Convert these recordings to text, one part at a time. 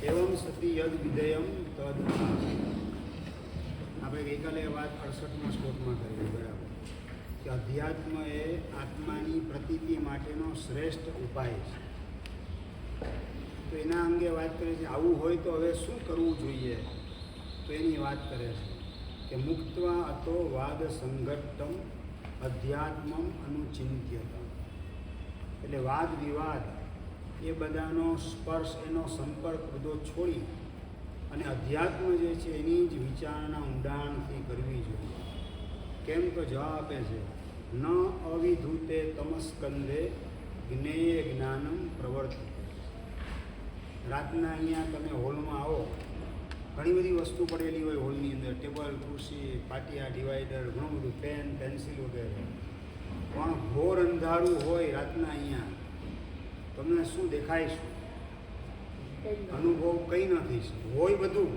एवं सती यद विधेयम तद આપણે ગઈકાલે વાત 68મા શ્લોકમાં કરી બરાબર કે અધ્યાત્મ એ આત્માની પ્રતીતિ માટેનો શ્રેષ્ઠ ઉપાય છે. તો એના અંગે વાત કરે છે. આવું હોય તો હવે શું કરવું જોઈએ? તો એની વાત કરે છે કે મુક્ત્વા અતો વાદ સંઘટ્ટમ અધ્યાત્મમ અનુચિંત્યતા. એટલે વાદ વિવાદ એ બધાનો સ્પર્શ, એનો સંપર્ક બધો છોડી અને અધ્યાત્મ જે છે એની જ વિચારણા ઊંડાણથી કરવી જોઈએ. કેમ તો જવાબ આપે છે ન અવિધૂતે તમસ્કંદે જ્ઞેય જ્ઞાનમ પ્રવર્તે. રાતના અહીંયા તમે હોલમાં આવો, ઘણી બધી વસ્તુ પડેલી હોય હોલની અંદર, ટેબલ, ખુરશી, પાટિયા, ડિવાઈડર, ઘણું બધું, પેન, પેન્સિલ વગેરે. પણ ઘોર અંધારું હોય રાતના અહીંયા, તમને શું દેખાય? શું અનુભવ કંઈ ન થઈ શકે. હોય બધું,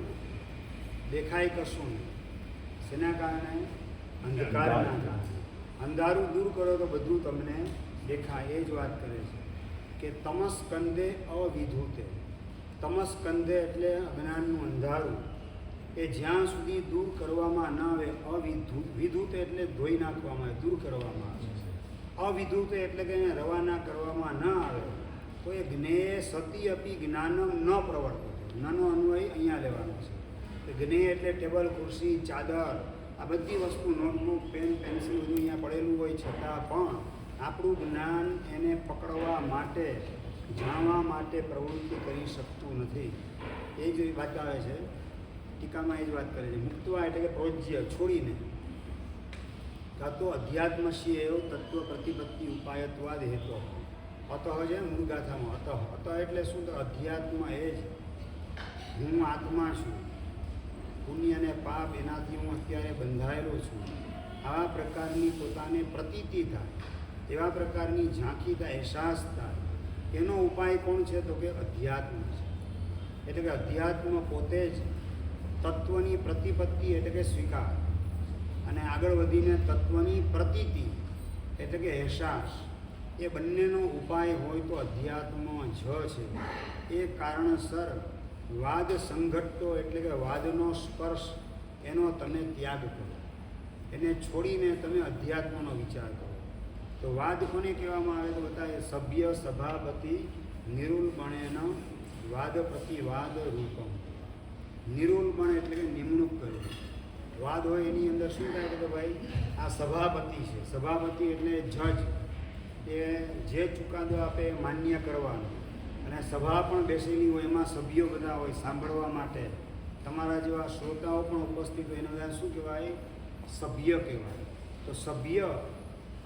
દેખાય કશું નહીં. શેના કારણે? અંધકારના કારણે. અંધારું દૂર કરો તો બધું તમને દેખાય. એ જ વાત કરે છે કે તમસ્કંદે અવિધૂતે. તમસ્કંદે એટલે અજ્ઞાનનું અંધારું, એ જ્યાં સુધી દૂર કરવામાં ન આવે. વિધૂતે એટલે ધોઈ નાખવામાં આવે, દૂર કરવામાં આવે. અવિધૂતે એટલે કે એને રવાના કરવામાં ન આવે તો એ જ્ઞેય સતી અપી જ્ઞાનમ ન પ્રવર્તે. નનો અન્વય અહીંયા લેવાનો છે કે જ્ઞેય એટલે ટેબલ, ખુરશી, ચાદર, આ બધી વસ્તુ, નોટબુક, પેન, પેન્સિલ બધું અહીંયા પડેલું હોય છતાં પણ આપણું જ્ઞાન એને પકડવા માટે, જાણવા માટે પ્રવૃત્તિ કરી શકતું નથી. એ જ વાત આવે છે ટીકામાં, એ જ વાત કરે છે. મુક્તવા એટલે કે પ્રોજ્ય, છોડીને. કાં તો અધ્યાત્મશી એવો તત્વ પ્રતિપત્તિ ઉપાયત્વાદ હેતો. અતઃ છે મૂળગાથામાં અતઃ. અતઃ એટલે શું? તો અધ્યાત્મ એ જ હું આત્મા છું, પુણ્ય અને પાપ એનાથી હું અત્યારે બંધાયેલો છું. આવા પ્રકારની પોતાને પ્રતીતિ થાય, એવા પ્રકારની ઝાંખી થાય, અહેસાસ થાય. એનો ઉપાય કોણ છે? તો કે અધ્યાત્મ છે. એટલે કે અધ્યાત્મ પોતે જ તત્વની પ્રતિપત્તિ એટલે કે સ્વીકાર, અને આગળ વધીને તત્વની પ્રતીતિ એટલે કે અહેસાસ, એ બંનેનો ઉપાય હોય તો અધ્યાત્મ જ છે. એ કારણસર વાદ સંઘટ્ટો એટલે કે વાદનો સ્પર્શ, એનો તમે ત્યાગ કરો, એને છોડીને તમે અધ્યાત્મનો વિચાર કરો. તો વાદ કોને કહેવામાં આવે? તો બતાવે સભ્ય સભાપતિ નિરૂલપણેન વાદ પ્રતિવાદ રૂપમ. નિરૂલપણ એટલે કે નિમણૂક કરે. વાદ હોય એની અંદર શું થાય કે ભાઈ આ સભાપતિ છે. સભાપતિ એટલે જજ, એ જે ચુકાદો આપે એ માન્ય કરવાનો. અને સભા પણ બેસેલી હોય, એમાં સભ્યો બધા હોય સાંભળવા માટે. તમારા જેવા શ્રોતાઓ પણ ઉપસ્થિત હોય, એને બધા શું કહેવાય? સભ્ય કહેવાય. તો સભ્ય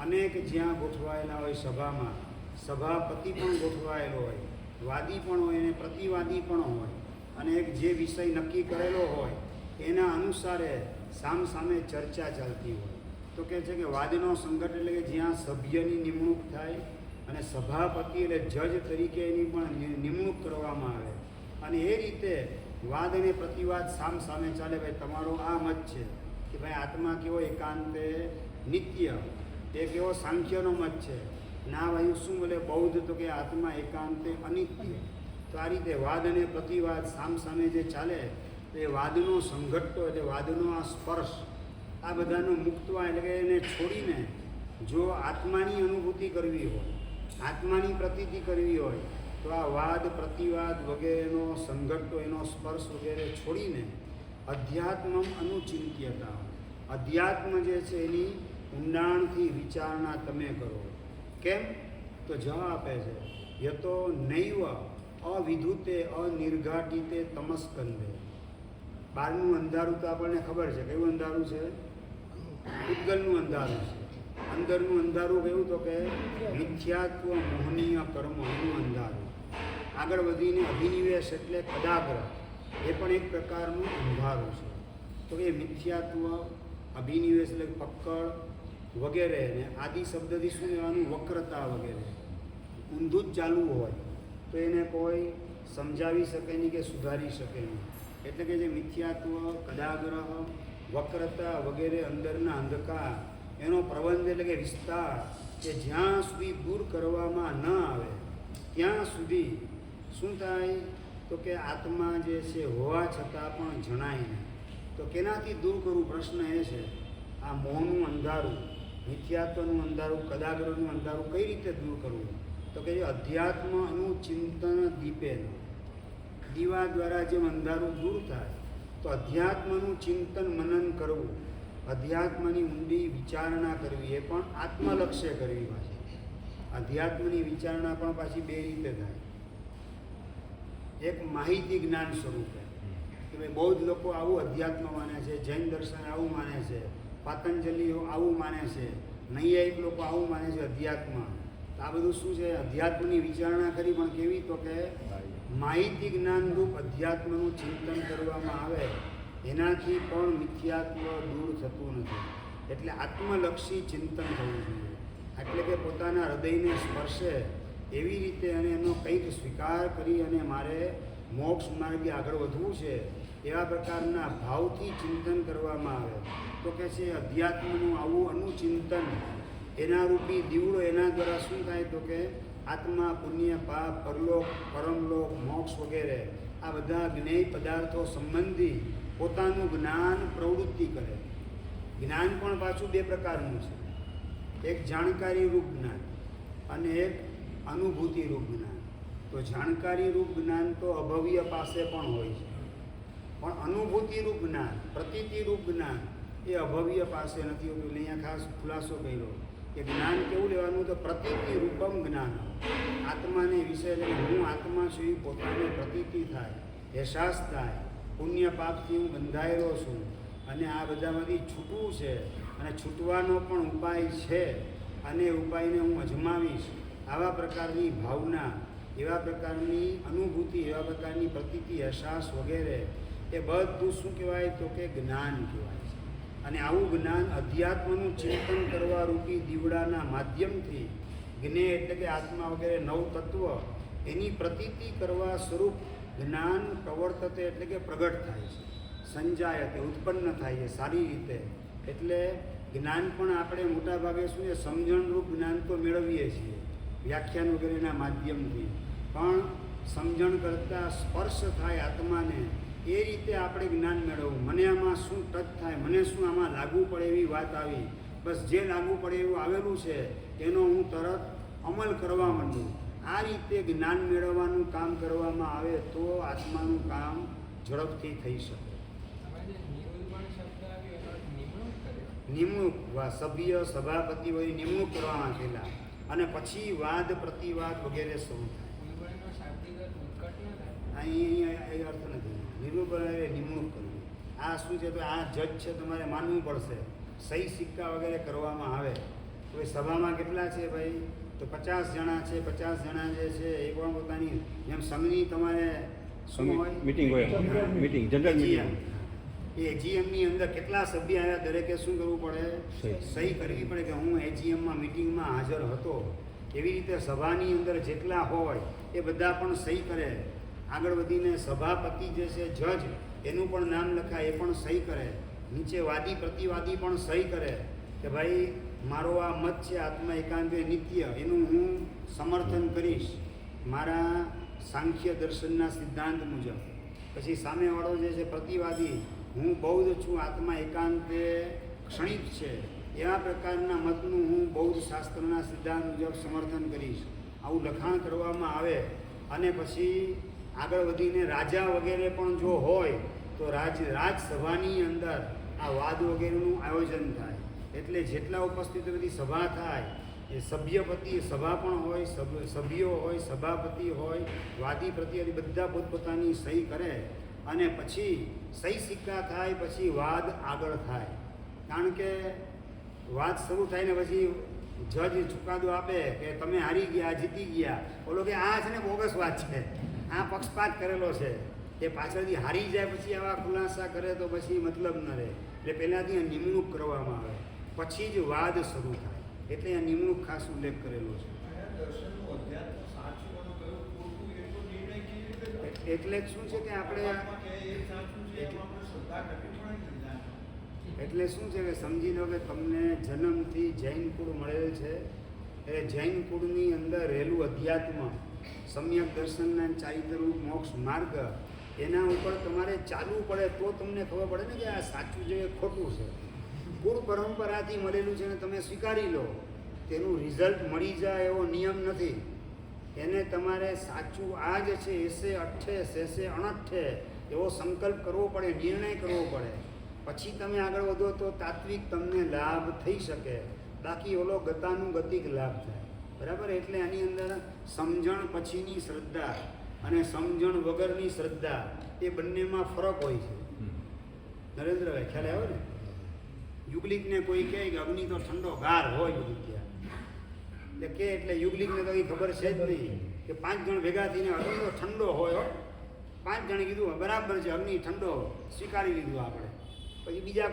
અનેક જ્યાં ગોઠવાયેલા હોય સભામાં, સભાપતિ પણ ગોઠવાયેલો હોય, વાદી પણ હોય અને પ્રતિવાદી પણ હોય, અને એક જે વિષય નક્કી કરેલો હોય એના અનુસારે સામસામે ચર્ચા ચાલતી હોય. તો કહે છે કે વાદનો સંગઠન એટલે કે જ્યાં સભ્યની નિમણૂક થાય અને સભાપતિ એટલે જજ તરીકે એની પણ નિમણૂક કરવામાં આવે, અને એ રીતે વાદ અને પ્રતિવાદ સામસામે ચાલે. ભાઈ તમારો આ મત છે કે ભાઈ આત્મા કેવો એકાંતે નિત્ય, એ કેવો સાંખ્યનો મત છે. ના ભાઈ શું બોલે બૌદ્ધ, તો કે આત્મા એકાંતે અનિત્ય. તો આ રીતે વાદ અને પ્રતિવાદ સામસામે જે ચાલે તો એ વાદનો સંઘટ્ટો એટલે વાદનો આ સ્પર્શ, આ બધાનો મુક્તવા એટલે કે એને છોડીને જો આત્માની અનુભૂતિ કરવી હોય, આત્માની પ્રતીતિ કરવી હોય તો આ વાદ પ્રતિવાદ વગેરેનો સંઘટ્ટો, એનો સ્પર્શ વગેરે છોડીને અધ્યાત્મમ અનુચિંત્યતા, અધ્યાત્મ જે છે એની ઊંડાણથી વિચારણા તમે કરો. કેમ? તો જવાબ આપે છે યતો નૈવ અવિધૂતે અનિર્ઘાટિતે તમસ્કંદે. બહારનું અંધારું તો આપણને ખબર છે, કયું અંધારું છે? ઉદ્ગલનું અંધારું છે. અંદરનું અંધારું કયું? તો કે મિથ્યાત્વ મોહનીય કર્મ, એનું અંધારું. આગળ વધીને અભિનિવેશ એટલે કદાગ્ર, એ પણ એક પ્રકારનું અંધારું છે. તો એ મિથ્યાત્વ, અભિનિવેશ એટલે પકડ વગેરે, ને આદિ શબ્દથી શું લેવાનું? વક્રતા વગેરે. ઊંધું જ ચાલવું હોય તો એને કોઈ સમજાવી શકે નહીં કે સુધારી શકે નહીં. એટલે કે જે મિથ્યાત્વ, કદાગ્રહ, વક્રતા વગેરે અંદરના અંધકાર એનો પ્રબંધ એટલે કે વિસ્તાર કે જ્યાં સુધી દૂર કરવામાં ન આવે ત્યાં સુધી શું થાય તો કે આત્મા જે છે હોવા છતાં પણ જણાય નહીં. તો કેનાથી દૂર કરવું? પ્રશ્ન એ છે. આ મોહનું અંધારું, મિથ્યાત્વનું અંધારું, કદાગ્રહનું અંધારું કઈ રીતે દૂર કરવું? તો કે અધ્યાત્મનું ચિંતન દીપેન, દીવા દ્વારા જેમ અંધારું દૂર થાય તો અધ્યાત્મનું ચિંતન મનન કરવું, અધ્યાત્મની ઊંડી વિચારણા કરવી, એ પણ આત્મલક્ષ્ય કરવી. પાછી અધ્યાત્મની વિચારણા પણ પાછી બે રીતે થાય. એક માહિતી જ્ઞાન સ્વરૂપે કે ભાઈ બૌદ્ધ લોકો આવું અધ્યાત્મ માને છે, જૈન દર્શન આવું માને છે, પાતંજલિઓ આવું માને છે, નૈયાયિક લોકો આવું માને છે અધ્યાત્મ. તો આ બધું શું છે? અધ્યાત્મની વિચારણા કરી, પણ કેવી? તો કે માહિતી જ્ઞાનરૂપ અધ્યાત્મનું ચિંતન કરવામાં આવે એનાથી પણ મિથ્યાત્વ દૂર થતું નથી. એટલે આત્મલક્ષી ચિંતન થવું જોઈએ. એટલે કે પોતાના હૃદયને સ્પર્શે એવી રીતે અને એનો કંઈક સ્વીકાર કરી અને મારે મોક્ષ માર્ગે આગળ વધવું છે એવા પ્રકારના ભાવથી ચિંતન કરવામાં આવે તો કે છે અધ્યાત્મનું આવું અનુચિંતન, એના રૂપી દીવડો, એના દ્વારા શું થાય તો કે આત્મા, પુણ્ય, પાપ, પરલોક, પરમલોક, મોક્ષ વગેરે આ બધા જ્ઞેય પદાર્થો સંબંધી પોતાનું જ્ઞાન પ્રવૃત્તિ કરે. જ્ઞાન પણ પાછું બે પ્રકારનું છે. એક જાણકારી રૂપ જ્ઞાન અને એક અનુભૂતિ રૂપ જ્ઞાન. તો જાણકારી રૂપ જ્ઞાન તો અભવ્ય પાસે પણ હોય છે, પણ અનુભૂતિ રૂપ જ્ઞાન, પ્રતીતિ રૂપ જ્ઞાન એ અભવ્ય પાસે નથી હોતું. એટલે અહીંયા ખાસ ખુલાસો કર્યો કે જ્ઞાન કેવું લેવાનું? તો પ્રતીતિ રૂપમ જ્ઞાન. આત્માને વિશે એટલે હું આત્મા છું એ પોતાને પ્રતીતિ થાય, અહેસાસ થાય, પુણ્ય પાપથી હું બંધાયેલો છું અને આ બધામાંથી છૂટવું છે અને છૂટવાનો પણ ઉપાય છે અને ઉપાયને હું અજમાવીશ. આવા પ્રકારની ભાવના, એવા પ્રકારની અનુભૂતિ, એવા પ્રકારની પ્રતીતિ, અહેસાસ વગેરે એ બધું શું કહેવાય તો કે જ્ઞાન કહેવાય છે. અને આવું જ્ઞાન અધ્યાત્મનું ચિંતન કરવા રૂપી દીવડાના માધ્યમથી જ્ઞેય એટલે કે આત્મા વગેરે નવ તત્વ એની પ્રતીતિ કરવા સ્વરૂપ જ્ઞાન પ્રવર્તતે એટલે કે પ્રગટ થાય છે, સંજાયતે ઉત્પન્ન થાય છે સારી રીતે. એટલે જ્ઞાન પણ આપણે મોટાભાગે શું છે? સમજણરૂપ જ્ઞાન તો મેળવીએ છીએ વ્યાખ્યાન વગેરેના માધ્યમથી, પણ સમજણ કરતાં સ્પર્શ થાય આત્માને એ રીતે આપણે જ્ઞાન મેળવવું. મને આમાં શું ટચ થાય, મને શું આમાં લાગુ પડે એવી વાત આવી, બસ જે લાગુ પડે એવું આવેલું છે એનો હું તરત અમલ કરવા માંડું. આ રીતે જ્ઞાન મેળવવાનું કામ કરવામાં આવે તો આત્માનું કામ ઝડપથી થઈ શકે. નિમણૂક, સભ્ય, સભાપતિ હોય નિમણૂક કરવામાં આવેલા અને પછી વાદ પ્રતિવાદ વગેરે શરૂ થાય. અહીંયા એ અર્થ નથી. નિરૂપણ નિમણૂક કરવી. આ શું છે? તો આ જજ છે, તમારે માનવું પડશે. સહી સિક્કા વગેરે કરવામાં આવે તો એ સભામાં કેટલા છે ભાઈ? તો 50 જણા છે. 50 જણા જે છે એ પણ પોતાની જેમ સંઘની તમારે શું હોય? મીટિંગ હોય, મીટિંગ, જનરલ મીટિંગ. એ એજીએમની અંદર કેટલા સભ્ય આવ્યા દરેકે શું કરવું પડે? સહી કરવી પડે કે હું એજીએમમાં મિટિંગમાં હાજર હતો. એવી રીતે સભાની અંદર જેટલા હોય એ બધા પણ સહી કરે. આગળ વધીને સભાપતિ જે છે જજ, એનું પણ નામ લખાય, એ પણ સહી કરે. નીચે વાદી પ્રતિવાદી પણ સહી કરે કે ભાઈ મારો આ મત છે આત્મા એકાંતે નિત્ય, એનું હું સમર્થન કરીશ મારા સાંખ્ય દર્શનના સિદ્ધાંત મુજબ. પછી સામેવાળો જે છે પ્રતિવાદી, હું બૌદ્ધ છું, આત્મા એકાંતે ક્ષણિક છે, એવા પ્રકારના મતનું હું બૌદ્ધ શાસ્ત્રના સિદ્ધાંત મુજબ સમર્થન કરીશ. આવું લખાણ કરવામાં આવે અને પછી આગળ વધીને રાજા વગેરે પણ જો હોય તો રાજસભાની અંદર આ વાદ વગેરેનું આયોજન થાય. એટલે જેટલા ઉપસ્થિત બધી સભા થાય એ સભ્યપતિ સભા પણ હોય, સભ્યો હોય, સભાપતિ હોય, વાદી પ્રતિવાદી બધા પોતપોતાની સહી કરે અને પછી સહી સિક્કા થાય, પછી વાદ આગળ થાય. કારણ કે વાત શરૂ થાય ને પછી જજ ચુકાદો આપે કે તમે હારી ગયા, જીતી ગયા. બોલો કે આ છે ને બોગસ વાત છે, આ પક્ષપાત કરેલો છે. એ પાછળથી હારી જાય પછી આવા ખુલાસા કરે તો પછી મતલબ ન રહે. એટલે પહેલાંથી આ નિમણૂક કરવામાં આવે, પછી જ વાદ શરૂ થાય. એટલે આ નિમણૂક ખાસ ઉલ્લેખ કરેલો છે. એટલે શું છે કે આપણે એટલે શું છે કે સમજી લો કે તમને જન્મથી જૈન કુળ મળેલ છે એટલે જૈન કુળની અંદર રહેલું અધ્યાત્મ સમ્યક દર્શનના ચારિત્રરૂપ મોક્ષ માર્ગ એના ઉપર તમારે ચાલવું પડે તો તમને ખબર પડે ને કે આ સાચું છે એ ખોટું છે. કુળ પરંપરાથી મળેલું છે ને તમે સ્વીકારી લો, તેનું રિઝલ્ટ મળી જાય એવો નિયમ નથી. એને તમારે સાચું આ જ છે એસે અઠ્ઠે શેષે અણઠ્ઠે એવો સંકલ્પ કરવો પડે, નિર્ણય કરવો પડે. પછી તમે આગળ વધો તો તાત્વિક તમને લાભ થઈ શકે, બાકી ઓલો ગતાનુગતિક લાભ થાય. બરાબર? એટલે આની અંદર સમજણ પછીની શ્રદ્ધા અને સમજણ વગરની શ્રદ્ધા એ બંનેમાં ફરક હોય છે. નરેન્દ્રભાઈ ખ્યાલ આવ્યો ને? યુગલિકને કોઈ કહે કે અગ્નિ તો ઠંડો ગાર હોય બધું ત્યાં, એટલે કે એટલે યુગલિકને તો કંઈ ખબર છે જ નહીં કે 5 જણ ભેગા થઈને અગ્નિ તો ઠંડો હોય. 5 જણે કીધું બરાબર છે અગ્નિ ઠંડો, સ્વીકારી લીધું આપણે. પછી બીજા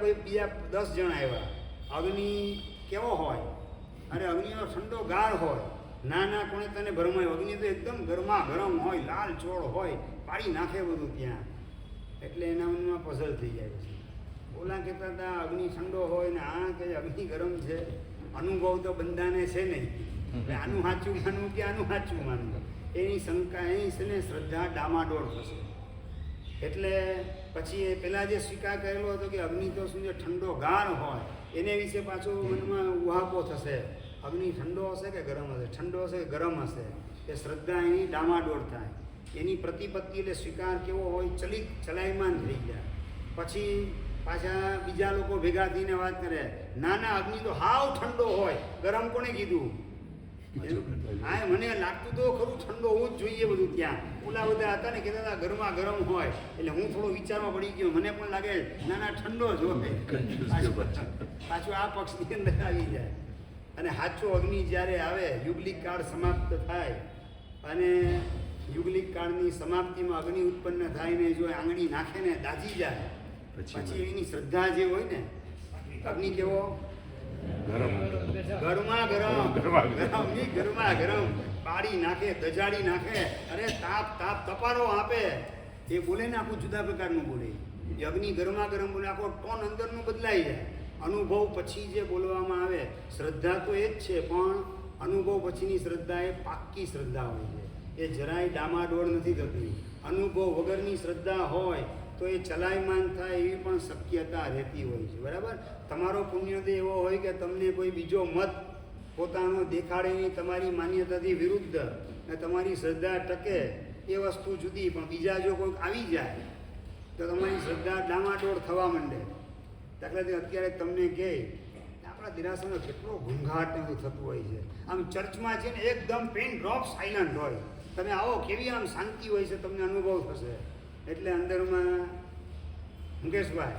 10 જણ આવ્યા, અગ્નિ કેવો હોય? અરે અગ્નિનો ઠંડો ગાર હોય. ના કોણે તને ભરમાયો? અગ્નિ તો એકદમ ગરમા ગરમ હોય, લાલ ચોળ હોય, પાડી નાખે બધું ત્યાં. એટલે એના મનમાં પઝલ થઈ જાય છે. ઓલા કહેતા હતા અગ્નિ ઠંડો હોય ને આ કે અગ્નિ ગરમ છે. અનુભવ તો બંધાને છે નહીં, આનું સાચું માનવું કે આનું સાચું માનવું, એની શંકા એની છે ને શ્રદ્ધા ડામાડોળ થશે. એટલે પછી એ પહેલાં જે સ્વીકાર કરેલો હતો કે અગ્નિ તો શું છે ઠંડો ગાર હોય, એને વિશે પાછો મનમાં ઉહાપો થશે. અગ્નિ ઠંડો હશે કે ગરમ હશે, ઠંડો હશે કે ગરમ હશે, એ શ્રદ્ધા એની ડામાડોળ થાય. એની પ્રતિપત્તિ એટલે સ્વીકાર કેવો હોય, ચલાયમાન થઈ જાય. પછી પાછા બીજા લોકો ભેગા થઈને વાત કરે, ના અગ્નિ તો હાવ ઠંડો હોય, ગરમ કોને કીધું? હા મને લાગતું તો ખરું ઠંડો હોવું જ જોઈએ બધું ત્યાં. ઓલા બધા હતા ને કહેતા હતા ગરમા ગરમ હોય, એટલે હું થોડો વિચારમાં પડી ગયો, મને પણ લાગે ના ઠંડો જ હોય. પાછું આ પક્ષની અંદર આવી જાય. અને સાચો અગ્નિ જ્યારે આવે, યુગલિક કાળ સમાપ્ત થાય અને યુગલિક કાળની સમાપ્તિમાં અગ્નિ ઉત્પન્ન થાય ને જો આંગળી નાખે ને દાઝી જાય, પછી એની શ્રદ્ધા જે હોય ને, અગ્નિ કેવો ગરમા ગરમ પાડી નાખે, દજાડી નાખે, અરે તાપ તપારો આપે. એ બોલે ને આખું જુદા પ્રકારનું બોલે. એ અગ્નિ ગરમા ગરમ બોલે, આખો ટોન અંદરનું બદલાઈ જાય. અનુભવ પછી જે બોલવામાં આવે, શ્રદ્ધા તો એ જ છે, પણ અનુભવ પછીની શ્રદ્ધા એ પાક્કી શ્રદ્ધા હોય છે. એ જરાય ડામાડોળ નથી થતી. અનુભવ વગરની શ્રદ્ધા હોય તો એ ચલાયમાન થાય એવી પણ શક્યતા રહેતી હોય છે. બરાબર? તમારો પુણ્યોદય એવો હોય કે તમને કોઈ બીજો મત પોતાનો દેખાડે તમારી માન્યતાથી વિરુદ્ધ અને તમારી શ્રદ્ધા ટકે એ વસ્તુ જુદી, પણ બીજા જો કોઈક આવી જાય તો તમારી શ્રદ્ધા ડામાડોળ થવા માંડે. દાખલા તરીકે અત્યારે તમને કહે આપણા દેરાસરમાં કેટલો ઘૂંઘાટ એવું થતું હોય છે, આમ ચર્ચમાં છે ને એકદમ પેન ડ્રોપ સાયલન્ટ હોય, તમે આવો કેવી આમ શાંતિ હોય છે, તમને અનુભવ થશે. એટલે અંદરમાં મુકેશભાઈ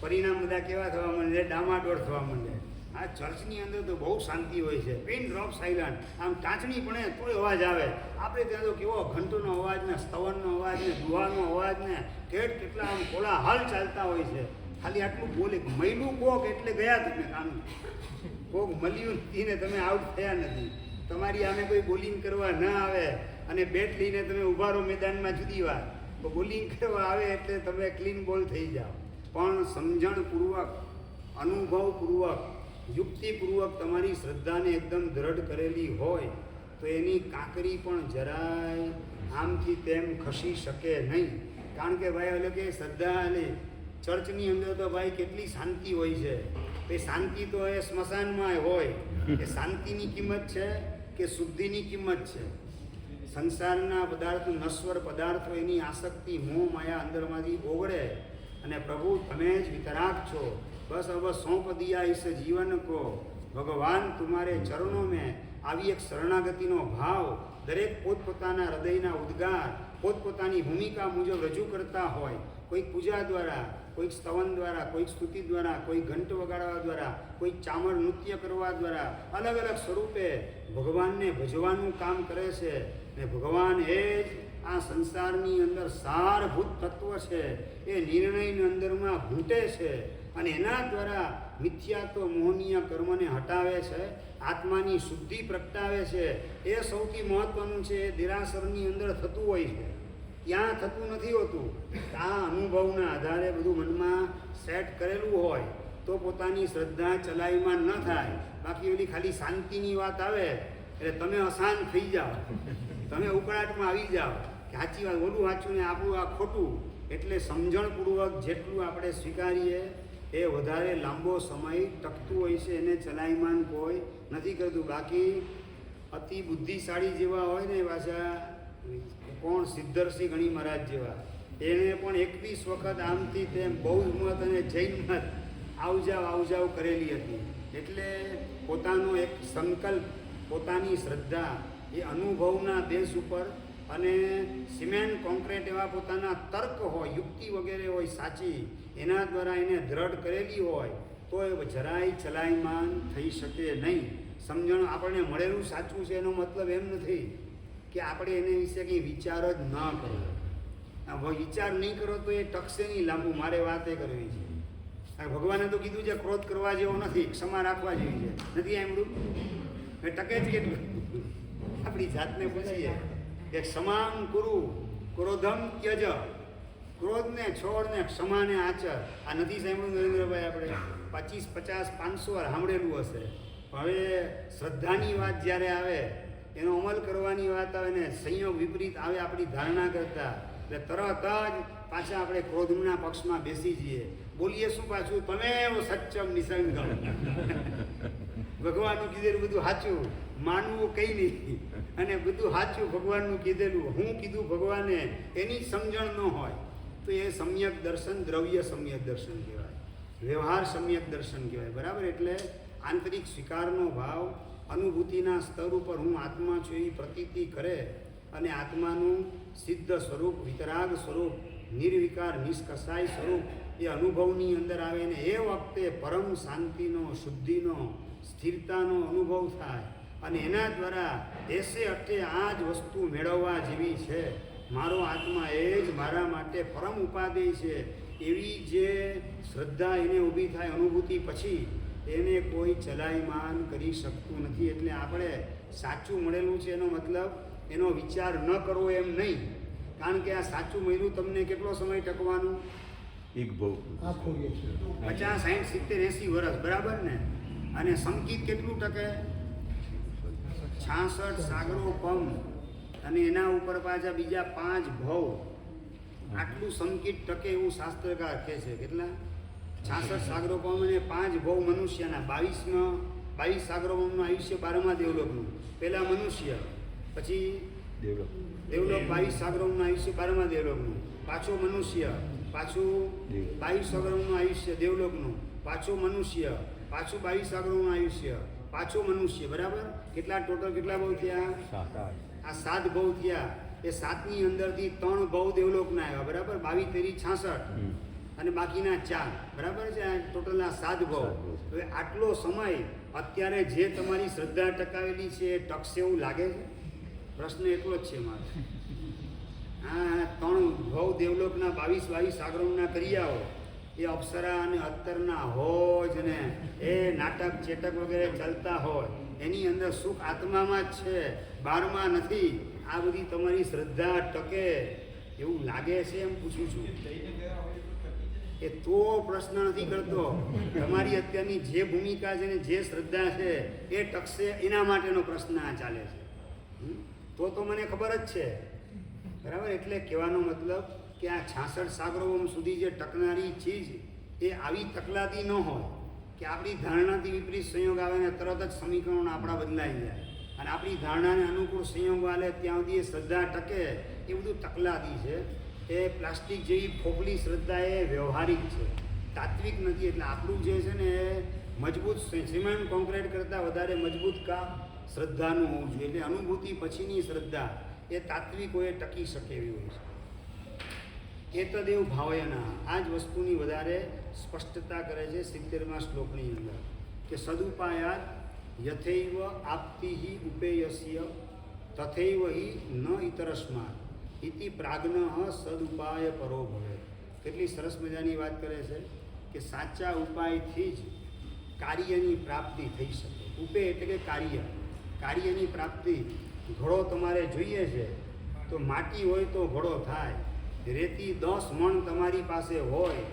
પરિણામ બધા કેવા થવા માંડે? ડામાડોળ થવા માંડે. આ ચર્ચની અંદર તો બહુ શાંતિ હોય છે, પિન ડ્રોપ સાયલન્ટ, આમ ટાંચણી પડે તોય અવાજ આવે. આપણે ત્યાં તો કેવો ઘંટોનો અવાજ ને, સ્તવનનો અવાજ ને, દુહાનો અવાજ ને, કેટલા આમ કોલાહલ ચાલતા હોય છે. ખાલી આટલું બોલે મહિલું કોક એટલે ગયા તમે કામ, કોક મળ્યું નથી ને તમે આઉટ થયા નથી. તમારી આમે કોઈ બોલિંગ કરવા ના આવે અને બેટ લઈને તમે ઊભા રહો મેદાનમાં જુદી વાત, તો બોલિંગ કરવા આવે એટલે તમે ક્લીન બોલ થઈ જાઓ. પણ સમજણપૂર્વક, અનુભવપૂર્વક, યુક્તિપૂર્વક તમારી શ્રદ્ધાને એકદમ દ્રઢ કરેલી હોય તો એની કાંકરી પણ જરાય આમથી તેમ ખસી શકે નહીં. કારણ કે ભાઈ એટલે કે શ્રદ્ધા એટલે ચર્ચની અંદર તો ભાઈ કેટલી શાંતિ હોય છે. એ શાંતિ તો એ સ્મશાનમાં હોય. એ શાંતિની કિંમત છે કે શુદ્ધિની કિંમત છે? સંસારના પદાર્થો, નશ્વર પદાર્થો, એની આસક્તિ, મોહ માયા અંદરમાંથી ઓગળે અને પ્રભુ તમે જ વિતરાગ છો, બસ હવે સૌંપ દિયા ઇસ જીવન કો, ભગવાન તુમારે ચરણો મેં, આવી એક શરણાગતિનો ભાવ દરેક પોતપોતાના હૃદયના ઉદ્ગાર પોતપોતાની ભૂમિકા મુજબ રજૂ કરતા હોય. કોઈક પૂજા દ્વારા, કોઈક સ્તવન દ્વારા, કોઈક સ્તુતિ દ્વારા, કોઈક ઘંટ વગાડવા દ્વારા, કોઈક ચામર નૃત્ય કરવા દ્વારા, અલગ અલગ સ્વરૂપે ભગવાનને ભજવાનું કામ કરે છે. ને ભગવાન એ જ આ સંસારની અંદર સારભૂત તત્વ છે. એ નિર્ણયની અંદરમાં ઘૂંટે છે અને એના દ્વારા મિથ્યાત્વ મોહનીય કર્મને હટાવે છે, આત્માની શુદ્ધિ પ્રગટાવે છે. એ સૌથી મહત્વનું છે. એ દેરાસરની અંદર થતું હોય છે. ત્યાં થતું નથી હોતું. આ અનુભવના આધારે બધું મનમાં સેટ કરેલું હોય તો પોતાની શ્રદ્ધા ચલાયમાન ન થાય. બાકી ઓલી ખાલી શાંતિની વાત આવે એટલે તમે અશાંત થઈ જાઓ, તમે ઉકળાટમાં આવી જાઓ કે સાચી વાત ઓલું સાચું ને આપણું આ ખોટું. એટલે સમજણપૂર્વક જેટલું આપણે સ્વીકારીએ એ વધારે લાંબો સમય ટકતું હોય છે, એને ચલાયમાન કોઈ નથી કરતું. બાકી અતિ બુદ્ધિશાળી જેવા હોય ને પાછા કોણ સિદ્ધર્ષિ ગણી મહારાજ જેવા, એણે પણ 21 વખત આમથી તેમ બૌદ્ધ મત અને જૈન મત આવજાવ કરેલી હતી. એટલે પોતાનો એક સંકલ્પ, પોતાની શ્રદ્ધા એ અનુભવના બેઝ ઉપર અને સિમેન્ટ કોન્ક્રીટ એવા પોતાના તર્ક હોય, યુક્તિ વગેરે હોય સાચી, એના દ્વારા એને દ્રઢ કરેલી હોય તો એ જરાય ચલાયમાન થઈ શકે નહીં. સમજણ આપણને મળેલું સાચું છે એનો મતલબ એમ નથી કે આપણે એને વિશે કંઈ વિચાર જ ન કરો. વિચાર નહીં કરો તો એ ટકશે નહીં લાંબુ. મારે વાત એ કરવી છે. ભગવાને તો કીધું છે ક્રોધ કરવા જેવો નથી, ક્ષમા રાખવા જેવી છે. નથી એમડું એ ટકે જ કેટલું? આપણી જાતને પૂછીએ કે ક્ષમામ કુરુ ક્રોધમ ત્યજ, ક્રોધને છોડ ને ક્ષમાને આચર. આ નથી સાંભળ્યું નરેન્દ્રભાઈ? આપણે 25, 50, 500 વાર સાંભળેલું હશે. હવે શ્રદ્ધાની વાત જ્યારે આવે, એનો અમલ કરવાની વાત આવે ને સંયોગ વિપરીત આવે આપણી ધારણા કરતાં, એટલે તરત જ પાછા આપણે ક્રોધના પક્ષમાં બેસી જઈએ. બોલીએ શું પાછું? તમે સચ્ચમ નિસંગમ. ભગવાનનું કીધેલું બધું સાચું, માનવું કંઈ નહીં, અને બધું સાચું ભગવાનનું કીધેલું. હું કીધું ભગવાને એની સમજણ ન હોય તો એ સમ્યક દર્શન, દ્રવ્ય સમ્યક દર્શન કહેવાય, વ્યવહાર સમ્યક દર્શન કહેવાય. બરાબર? એટલે આંતરિક સ્વીકારનો ભાવ, અનુભૂતિના સ્તર ઉપર હું આત્મા છું એવી પ્રતીતિ કરે અને આત્માનું સિદ્ધ સ્વરૂપ, વિતરાગ સ્વરૂપ, નિર્વિકાર નિષ્કસાય સ્વરૂપ એ અનુભવની અંદર આવે ને એ વખતે પરમ શાંતિનો, શુદ્ધિનો, સ્થિરતાનો અનુભવ થાય. અને એના દ્વારા એસે અર્થે આ જ વસ્તુ મેળવવા જેવી છે, મારો આત્મા એ જ મારા માટે પરમ ઉપાદેય છે, એવી જે શ્રદ્ધા એને ઊભી થાય અનુભૂતિ પછી, એને કોઈ ચલાયમાન કરી શકતું નથી. એટલે આપણે સાચું મળેલું છે એનો મતલબ એનો વિચાર ન કરવો એમ નહીં. કારણ કે આ સાચું મળ્યું તમને કેટલો સમય ટકવાનું? એક બહુ 50, 60, 70, 80 વર્ષ. બરાબર ને? અને સંકિત કેટલું ટકે? 66 સાગરો પમ અને એના ઉપર પાછા બીજા 5 ભવ. આટલું સંકિત ટકે એવું શાસ્ત્રકાર કહે છે. કેટલા? 66 સાગરો પમ અને 5 ભવ મનુષ્યના. 22 સાગરો પમનું આયુષ્ય 12મા દેવલોકનું. પહેલાં મનુષ્ય, પછી દેવલોક. 22 સાગરોનું આયુષ્ય 12મા દેવલોકનું, પાછો મનુષ્ય, પાછું 22 સાગરોનું આયુષ્ય દેવલોકનું, પાછો મનુષ્ય, પાછું 22 સાગરોનું આયુષ્ય, પાછો મનુષ્ય. બરાબર? કેટલા ટોટલ કેટલા ભવ થયા? 7. આ 7 ભવ થયા. એ 7ની અંદરથી 3 ભવ દેવલોકના આવ્યા. બરાબર? 22, 23, 66 અને બાકીના 4. બરાબર છે? ટોટલના 7 ભવ. હવે આટલો સમય અત્યારે જે તમારી શ્રદ્ધા ટકાવેલી છે એ ટકશે એવું લાગે છે? પ્રશ્ન એટલો જ છે મારો. આ 3 ભવ દેવલોકના 22 સાગરોના ક્રિયાઓ એ અપ્સરા અને અત્તરના હોય ને એ નાટક ચેટક વગેરે ચાલતા હોય, એની અંદર સુખ આત્મામાં જ છે, બહારમાં નથી. આ બધી તમારી શ્રદ્ધા ટકે એવું લાગે છે એમ પૂછું છું. એ તો પ્રશ્ન નથી કરતો. તમારી અત્યારની જે ભૂમિકા છે ને જે શ્રદ્ધા છે એ ટકશે એના માટેનો પ્રશ્ન આ ચાલે છે. તો મને ખબર જ છે. બરાબર? એટલે કહેવાનો મતલબ કે આ 66 સાગરોમ સુધી જે ટકનારી ચીજ એ આવી તકલાદી ન હોય કે આપણી ધારણાથી વિપરીત સંયોગ આવે ને તરત જ સમીકરણો આપણા બદલાઈ જાય, અને આપણી ધારણાને અનુકૂળ સંયોગો આવે ત્યાં સુધી એ શ્રદ્ધા ટકે, એ બધું તકલાદી છે. એ પ્લાસ્ટિક જેવી ફોકલી શ્રદ્ધા એ વ્યવહારિક છે, તાત્વિક નથી. એટલે આપણું જે છે ને એ મજબૂત, સિમેન્ટ કોન્ક્રીટ કરતાં વધારે મજબૂત કામ શ્રદ્ધાનું હોવું જોઈએ. એટલે અનુભૂતિ પછીની શ્રદ્ધા એ તાત્વિકોએ ટકી શકે એવી હોય છે. એતદેવ ભાવયના આ જ વસ્તુની વધારે સ્પષ્ટતા કરે છે 70મા શ્લોકની અંદર કે સદુપાયાત યથૈવ આપતિ ઉપેયસ્ય તથૈવ હિ ન ઇતરસ્માત ઇતિ પ્રાજ્ઞ સદુપાય પરો ભવે. કેટલી સરસ મજાની વાત કરે છે કે સાચા ઉપાયથી જ કાર્યની પ્રાપ્તિ થઈ શકે. ઉપે એટલે કે કાર્યની પ્રાપ્તિ. ઘોડો તમારે જોઈએ છે તો માટી હોય તો ઘડો થાય. રેતી 10 મણ તમારી પાસે હોય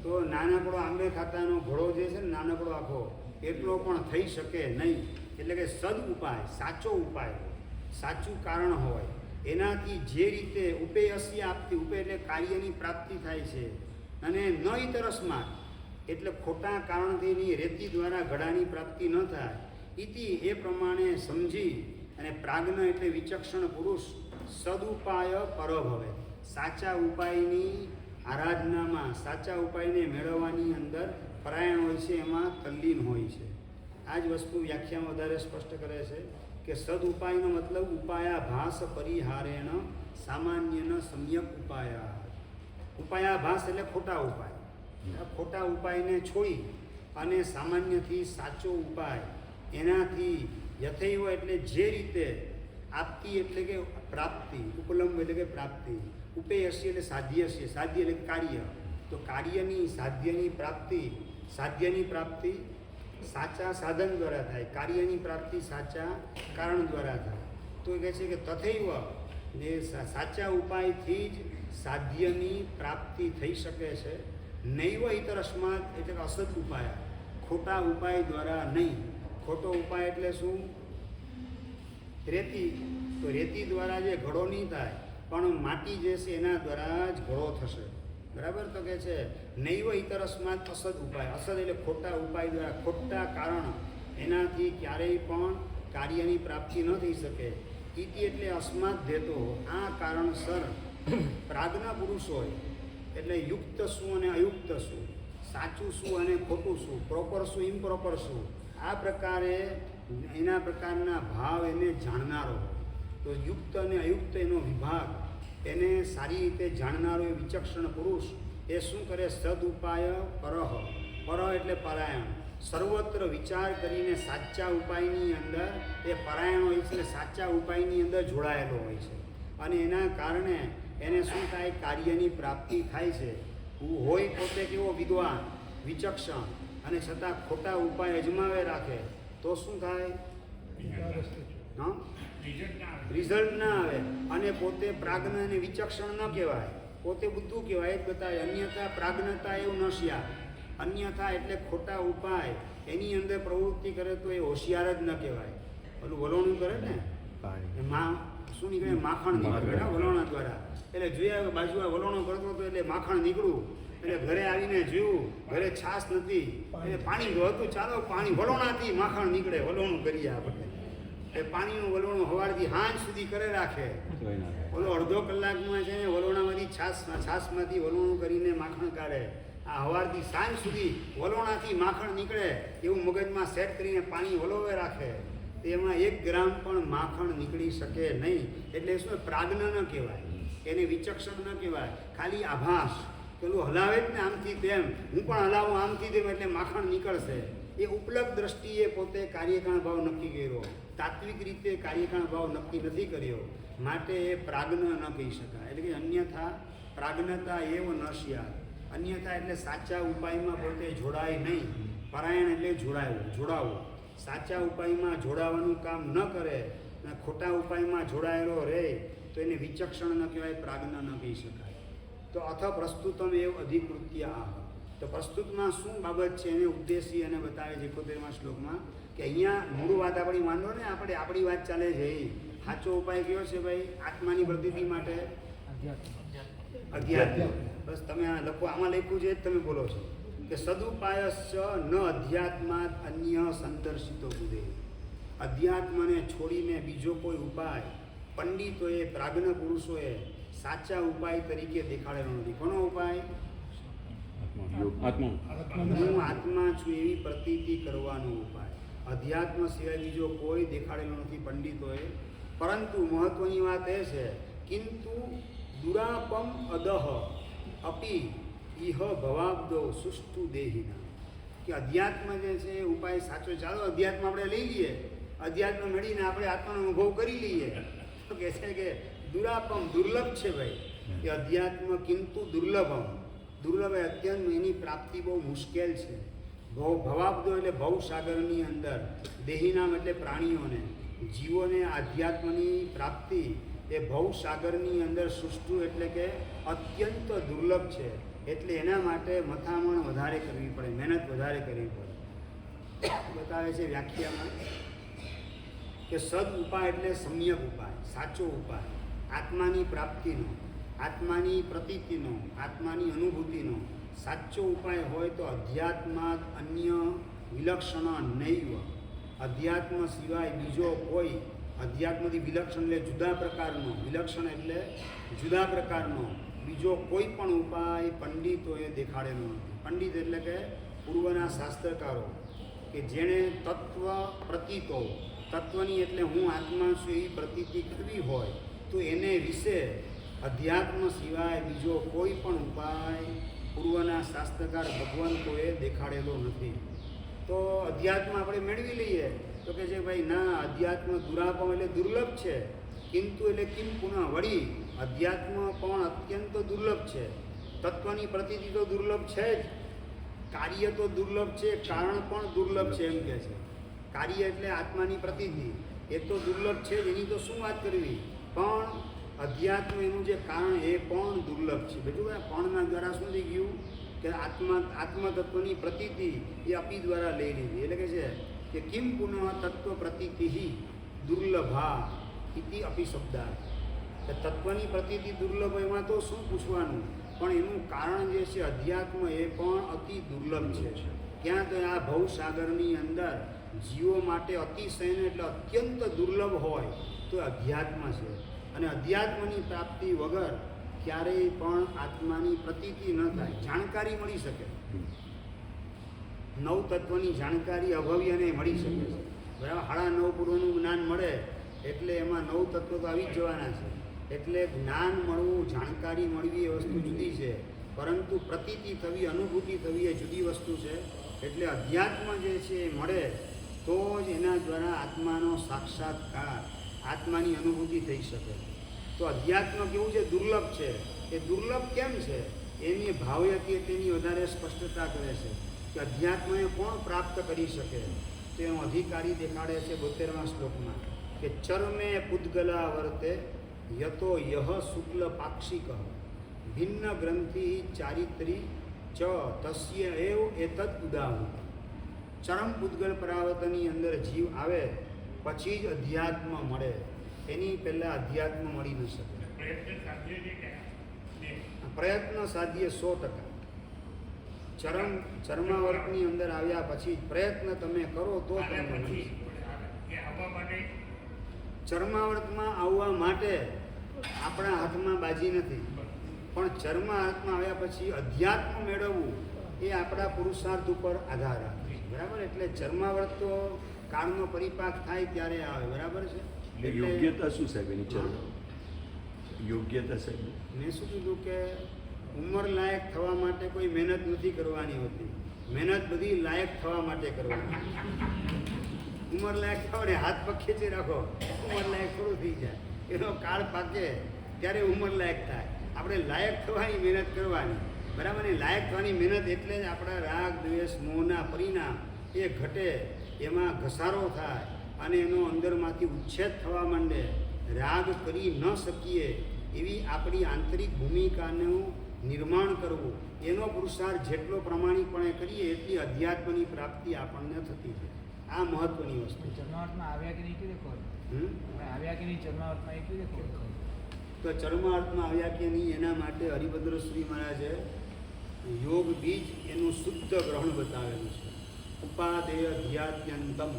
તો નાનકડો આંબે ખાતાનો ઘડો જે છે ને નાનકડો આખો એટલો પણ થઈ શકે નહીં. એટલે કે સદ ઉપાય, સાચો ઉપાય, સાચું કારણ હોય એનાથી જે રીતે ઉપેયસ્ય આપતી, ઉપે એટલે કાર્યની પ્રાપ્તિ થાય છે અને ન ઇતરસ્માત એટલે ખોટા કારણથી એની રેતી દ્વારા ઘડાની પ્રાપ્તિ ન થાય. ઇતિ એ પ્રમાણે સમજી અને પ્રાજ્ઞ એટલે વિચક્ષણ પુરુષ સદુપાય પરભવે, સાચા ઉપાયની આરાધનામાં, સાચા ઉપાયને મેળવવાની અંદર પરાયણ હોય છે, એમાં તલ્લીન હોય છે. આ જ વસ્તુ વ્યાખ્યામાં વધારે સ્પષ્ટ કરે છે કે સદ ઉપાયનો મતલબ ઉપાયાભાસ પરિહારેણ સામાન્યન સમ્યક ઉપાયા. ઉપાયાભાસ એટલે ખોટા ઉપાય. ખોટા ઉપાયને છોડી અને સામાન્યથી સાચો ઉપાય એનાથી યથૈવ એટલે જે રીતે આપતી એટલે કે પ્રાપ્તિ, ઉપલંબ એટલે કે પ્રાપ્તિ, ઉપેયસ્ય એટલે સાધ્યસ્ય, સાધ્ય એટલે કાર્ય. તો કાર્યની સાધ્યની પ્રાપ્તિ સાચા સાધન દ્વારા થાય, કાર્યની પ્રાપ્તિ સાચા કારણ દ્વારા થાય. તો એ કહે છે કે તથૈવ ને સાચા ઉપાયથી જ સાધ્યની પ્રાપ્તિ થઈ શકે છે. નૈવ ઇતરસ્માત એટલે કે અસત ઉપાય, ખોટા ઉપાય દ્વારા નહીં. ખોટો ઉપાય એટલે શું? રેતી. તો રેતી દ્વારા જે ઘડો નહીં થાય પણ માટી જે છે એના દ્વારા જ ઘડો થશે. બરાબર? તો કે છે નૈવ ઇતરસ્માત અસદ ઉપાય. અસદ એટલે ખોટા ઉપાય દ્વારા, ખોટા કારણ, એનાથી ક્યારેય પણ કાર્યની પ્રાપ્તિ ન થઈ શકે. ઇતિ એટલે અસ્માત ધેતો, આ કારણસર પ્રાજ્ઞ પુરુષ હોય એટલે યુક્ત શું અને અયુક્ત શું, સાચું શું અને ખોટું શું, પ્રોપર શું, ઇમ્પ્રોપર શું, આ પ્રકારે એના પ્રકારના ભાવ એને જાણનારો. તો યુક્ત અને અયુક્ત એનો વિભાગ એને સારી રીતે જાણનારો એ વિચક્ષણ પુરુષ એ શું કરે? સદઉપાય પરહ, પરહ એટલે પરાયણ, સર્વત્ર વિચાર કરીને સાચા ઉપાયની અંદર એ પરાયણ હોય છે, સાચા ઉપાયની અંદર જોડાયેલો હોય છે અને એના કારણે એને શું થાય? કાર્યની પ્રાપ્તિ થાય છે. હોય પોતે કેવો વિદ્વાન, વિચક્ષણ અને છતાં ખોટા ઉપાય અજમાવે રાખે તો શું થાય? હા, રિઝલ્ટ ના આવે. અને પોતે પ્રાજ્ઞ અને વિચક્ષણ ન કહેવાય, પોતે બુદ્ધું કહેવાય. જ બતાવે અન્યથા પ્રાજ્ઞતા એવું ન શિયા. અન્યથા એટલે ખોટા ઉપાય એની અંદર પ્રવૃત્તિ કરે તો એ હોશિયાર જ ન કહેવાય. ઓલું વલોણું કરે ને એમાં શું નીકળે? માખણ નીકળે વલોણા દ્વારા. એટલે જોયા બાજુ વલોણો કરતો હતો એટલે માખણ નીકળ્યું. એટલે ઘરે આવીને જોયું ઘરે છાશ નથી, એટલે પાણી હતું, ચાલો પાણી વલોણાથી માખણ નીકળે, વલોણું કરીએ આપણે. એ પાણીનું વલોણું સવારથી સાંજ સુધી કરે રાખે. ઓલો અડધો કલાકમાં છે ને વલોણામાંથી છાશમાંથી વલોણું કરીને માખણ કાઢે. આ સવારથી સાંજ સુધી વલોણાથી માખણ નીકળે એવું મગજમાં સેટ કરીને પાણી વલોવે રાખે. તેમાં 1 ગ્રામ પણ માખણ નીકળી શકે નહીં. એટલે શું? પ્રાજ્ઞ ન કહેવાય, એને વિચક્ષણ ન કહેવાય, ખાલી આભાસ. પેલું હલાવે જ ને આમથી તેમ, હું પણ હલાવું આમથી તેમ એટલે માખણ નીકળશે. એ ઉપલબ્ધ દ્રષ્ટિએ પોતે કાર્યકાળ ભાવ નક્કી કર્યો, તાત્વિક રીતે કાર્યકાળ ભાવ નક્કી નથી કર્યો, માટે એ પ્રાજ્ઞ ન કહી શકાય. એટલે કે અન્યથા પ્રાજ્ઞતા એવ ન સ્યાત. અન્યથા એટલે સાચા ઉપાયમાં પોતે જોડાય નહીં. પરાયણ એટલે જોડાવું. સાચા ઉપાયમાં જોડાવાનું કામ ન કરે અને ખોટા ઉપાયમાં જોડાયેલો રહે તો એને વિચક્ષણ ન કહેવાય, પ્રાજ્ઞ ન કહી શકાય. તો અથ પ્રસ્તુતમ એવ અધિકૃત્ય આહ. તો પ્રસ્તુતમાં શું બાબત છે એને ઉદ્દેશી અને બતાવે છે 71મા શ્લોકમાં કે અહીંયા મૂળ વાત આપણી માનો ને, આપણી વાત ચાલે છે. સાચો ઉપાય કયો છે ભાઈ? આત્માની પ્રતીતિ માટે અધ્યાત્મ. બસ તમે આ લખો, આમાં લખ્યું છે જ તમે બોલો છો કે સદુપાયશ્ચ ન અધ્યાત્માત અન્ય સંદર્શિતો બુધે. અધ્યાત્મને છોડીને બીજો કોઈ ઉપાય પંડિતોએ, પ્રાજ્ઞ પુરુષોએ સાચા ઉપાય તરીકે દેખાડેલો નથી. કોનો ઉપાય? હું આત્મા છું એવી પ્રતીતિ કરવાનો ઉપાય. અધ્યાત્મ સિવાય બીજો કોઈ દેખાડેલો નથી પંડિતોએ. પરંતુ મહત્વની વાત એ છે કિંતુ દુરાપમ અદહ અપી ઇહ ભવાબ્દો સુષ્ટુ દેહિના. કે અધ્યાત્મ જે છે એ ઉપાય સાચો, ચાલો અધ્યાત્મ આપણે લઈ લઈએ, અધ્યાત્મ મેળવીને આપણે આત્માનો અનુભવ કરી લઈએ. તો કહે છે કે દુરાપમ દુર્લભ છે ભાઈ એ અધ્યાત્મ. કિંતુ દુર્લભમ, દુર્લભ એ અત્યંત, એની પ્રાપ્તિ બહુ મુશ્કેલ છે. ભવાબ્દો એટલે ભવસાગરની અંદર, દેહીનામ એટલે પ્રાણીઓને, જીવોને આધ્યાત્મની પ્રાપ્તિ એ ભવસાગરની અંદર સૃષ્ટિ એટલે કે અત્યંત દુર્લભ છે. એટલે એના માટે મથામણ વધારે કરવી પડે, મહેનત વધારે કરવી પડે. બતાવે છે વ્યાખ્યામાં કે સદ ઉપાય એટલે સમ્યક ઉપાય, સાચો ઉપાય, આત્માની પ્રાપ્તિનો, આત્માની પ્રતીતિનો, આત્માની અનુભૂતિનો સાચો ઉપાય હોય તો અધ્યાત્માદ અન્ય વિલક્ષણ નૈવ. અધ્યાત્મ સિવાય બીજો કોઈ, અધ્યાત્મથી વિલક્ષણ એટલે જુદા પ્રકારનો, વિલક્ષણ એટલે જુદા પ્રકારનો બીજો કોઈ પણ ઉપાય પંડિતોએ દેખાડેલો નથી. પંડિત એટલે કે પૂર્વના શાસ્ત્રકારો કે જેણે તત્વ પ્રતીતો, તત્વની એટલે હું આત્મા છું એવી પ્રતીતિ કરવી હોય તો એને વિશે અધ્યાત્મ સિવાય બીજો કોઈ પણ ઉપાય પૂર્વના શાસ્ત્રકાર ભગવંતોએ દેખાડેલો નથી. તો અધ્યાત્મ આપણે મેળવી લઈએ તો કે છે ભાઈ ના, અધ્યાત્મ દુરાપમ એટલે દુર્લભ છે, કિંતુ એટલે કિમ પુનઃ, વળી અધ્યાત્મ પણ અત્યંત દુર્લભ છે. તત્વની પ્રતીતિ તો દુર્લભ છે જ, કાર્ય તો દુર્લભ છે, કારણ પણ દુર્લભ છે. એમ કહે છે કાર્ય એટલે આત્માની પ્રતીતિ એ તો દુર્લભ છે જ, એની તો શું વાત કરવી, પણ અધ્યાત્મ એનું જે કારણ એ પણ દુર્લભ છે. બીજું પણના દ્વારા શું થઈ ગયું કે આત્મતત્વની પ્રતીતિ એ અપી દ્વારા લઈ લીધી. એટલે કે છે કે કિમ પુનઃ તત્વ પ્રતીતિ દુર્લભા ઇતિ અપી શબ્દા. કે તત્વની પ્રતીતિ દુર્લભ એમાં તો શું પૂછવાનું, પણ એનું કારણ જે છે અધ્યાત્મ એ પણ અતિ દુર્લભ છે. ક્યાં તો આ ભવસાગરની અંદર જીવો માટે અતિશયને એટલે અત્યંત દુર્લભ હોય તો અધ્યાત્મ છે. અને અધ્યાત્મની પ્રાપ્તિ વગર ક્યારેય પણ આત્માની પ્રતીતિ ન થાય. જાણકારી મળી શકે, નવ તત્વની જાણકારી અભવ્યને મળી શકે છે. બરાબર, 9.5 પૂર્વનું જ્ઞાન મળે એટલે એમાં 9 તત્વો તો આવી જ જવાના છે. એટલે જ્ઞાન મળવું, જાણકારી મળવી એ વસ્તુ જુદી છે, પરંતુ પ્રતીતિ થવી, અનુભૂતિ થવી એ જુદી વસ્તુ છે. એટલે અધ્યાત્મ જે છે એ મળે તો જ એના દ્વારા આત્માનો સાક્ષાત્કાર, આત્માની અનુભૂતિ થઈ શકે. તો અધ્યાત્મ કેવું છે, દુર્લભ છે. એ દુર્લભ કેમ છે એની ભાવ્યથી તેની વધારે સ્પષ્ટતા કરે છે કે અધ્યાત્મને કોણ પ્રાપ્ત કરી શકે તેનો અધિકારી દેખાડે છે 72મા શ્લોકમાં કે ચરમે પુદ્ગલા વર્તે યતો યહ શુક્લ પાક્ષિક ભિન્ન ગ્રંથિ ચારિત્રી ચ તસ્ય એવ એતદ ઉદાહુ. ચરમ પુદ્ગલ પરાવર્તનની અંદર જીવ આવે પછી જ અધ્યાત્મ મળે, એની પહેલાં અધ્યાત્મ મળી ન શકે. પ્રયત્ન સાધ્ય 100%. ચરમાવર્તની અંદર આવ્યા પછી પ્રયત્ન તમે કરો તો તમને મળી શકે. ચરમાવર્તમાં આવવા માટે આપણા હાથમાં બાજી નથી, પણ ચરમાવર્તમાં આવ્યા પછી અધ્યાત્મ મેળવવું એ આપણા પુરુષાર્થ ઉપર આધાર રાખે છે. બરાબર, એટલે ચરમાવર્ત તો કાળનો પરિપાક થાય ત્યારે આવે. બરાબર છે. યોગ્યતા શું સાહેબ એની ચર્મ યોગ્યતા સાહેબ? મેં શું કીધું કે ઉંમર લાયક થવા માટે કોઈ મહેનત નથી કરવાની હોતી, મહેનત બધી લાયક થવા માટે કરવાની. ઉંમર લાયક થવા ને હાથ પગ ખેંચી રાખો, ઉંમર લાયક થોડું થઈ જાય. એનો કાળ પાકે ત્યારે ઉંમર લાયક થાય. આપણે લાયક થવાની મહેનત કરવાની. બરાબર ને? લાયક થવાની મહેનત એટલે જ આપણા રાગ દ્વેષ મોહના પરિણામ એ ઘટે, એમાં ઘસારો થાય અને એનો અંદરમાંથી ઉચ્છેદ થવા માંડે. રાગ કરી ન શકીએ એવી આપણી આંતરિક ભૂમિકાનું નિર્માણ કરવું, એનો પુરુષાર્થ જેટલો પ્રમાણિકપણે કરીએ એટલી અધ્યાત્મની પ્રાપ્તિ આપણને થતી છે. આ મહત્વની વસ્તુ છે. ચરમાવર્તમાં આવ્યા કે નહીં કીધે ખોલ આવ્યા કે નહીં ચરમાવર્તમાં એ કીધે ખોલ. તો ચરમાર્થમાં આવ્યા કે નહીં એના માટે હરિભદ્ર શ્રી મહારાજે યોગ બીજ એનું શુદ્ધ ગ્રહણ બતાવેલું છે. ઉપાદેય ધ્યાત્યંતમ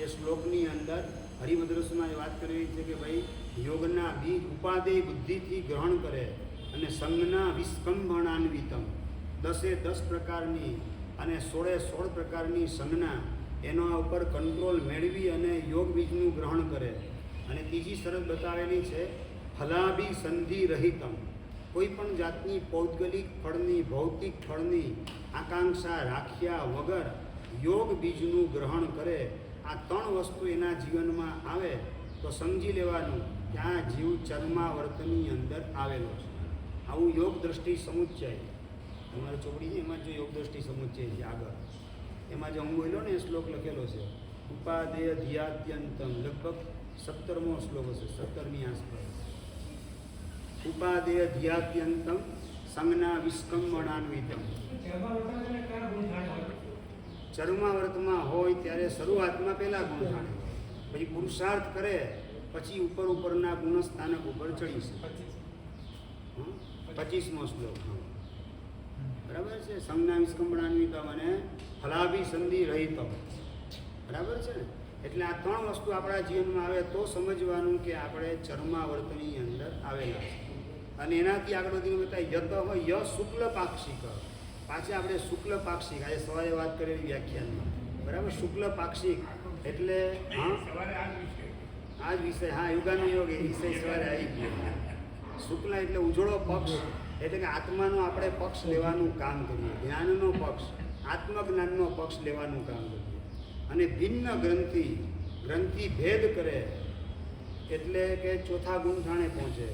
એ શ્લોકની અંદર હરિભદ્રસમાં વાત કરી છે કે ભાઈ યોગના બીજ ઉપાદેય બુદ્ધિથી ગ્રહણ કરે અને સંજ્ઞા વિસ્કંભણાન્વિતમ 10 પ્રકારની અને 16 પ્રકારની સંજ્ઞા એના ઉપર કંટ્રોલ મેળવી અને યોગ બીજનું ગ્રહણ કરે. અને ત્રીજી શરત બતાવેલી છે ફલાભિસંધિ રહિતમ, કોઈ પણ જાતની પૌદ્ગલિક ફળની, ભૌતિક ફળની આકાંક્ષા રાખ્યા વગર યોગ બીજનું ગ્રહણ કરે. આ 3 વસ્તુ એના જીવનમાં આવે તો સમજી લેવાનું કે આ જીવ ચરમાવર્તની અંદર આવેલો છે. આવું યોગ દ્રષ્ટિ સમુચ્ચય અમારે ચોપડી છે, એમાં જો યોગ દ્રષ્ટિ સમુચ્ચય છે આગળ, એમાં જે હું બોલ્યો ને એ શ્લોક લખેલો છે ઉપાદેય ધ્યાત્યંતમ, લગભગ 17મો શ્લોક હશે, 17ની આસપાસ. ઉપાદેય ધ્યાત્યંતમ સંજ્ઞા વિસ્કંબણાન્વિતમ. ચર્માવર્તમાં હોય ત્યારે શરૂઆતમાં પહેલા ગુણ જાણે, પછી પુરુષાર્થ કરે પછી ઉપરના ગુણ સ્થાનક ઉપર ચડી શકે. 25મો શ્લોક. બરાબર છે. સંજ્ઞા વિસ્કંબણાન્વિતમ અને ફલાભિસંધિ રહિતમ. બરાબર છે ને. એટલે આ ત્રણ વસ્તુ આપણા જીવનમાં આવે તો સમજવાનું કે આપણે ચર્માવર્તની અંદર આવેલા છે. અને એનાથી આગળ વધીને બતાવી યત ય શુક્લ પાક્ષિક. પાછા આપણે શુક્લ પાક્ષિક આજે સવારે વાત કરેલી વ્યાખ્યાનમાં. બરાબર. શુક્લ પાક્ષિક એટલે હા આ જ વિષય. હા યુગાનો યોગ એ વિષય સવારે આવી ગયો. શુક્લ એટલે ઉજળો પક્ષ, એટલે કે આત્માનો આપણે પક્ષ લેવાનું કામ કરીએ. જ્ઞાનનો પક્ષ, આત્મજ્ઞાનનો પક્ષ લેવાનું કામ કરીએ. અને ભિન્ન ગ્રંથિ ભેદ કરે એટલે કે ચોથા ગુણઠાણે પહોંચે.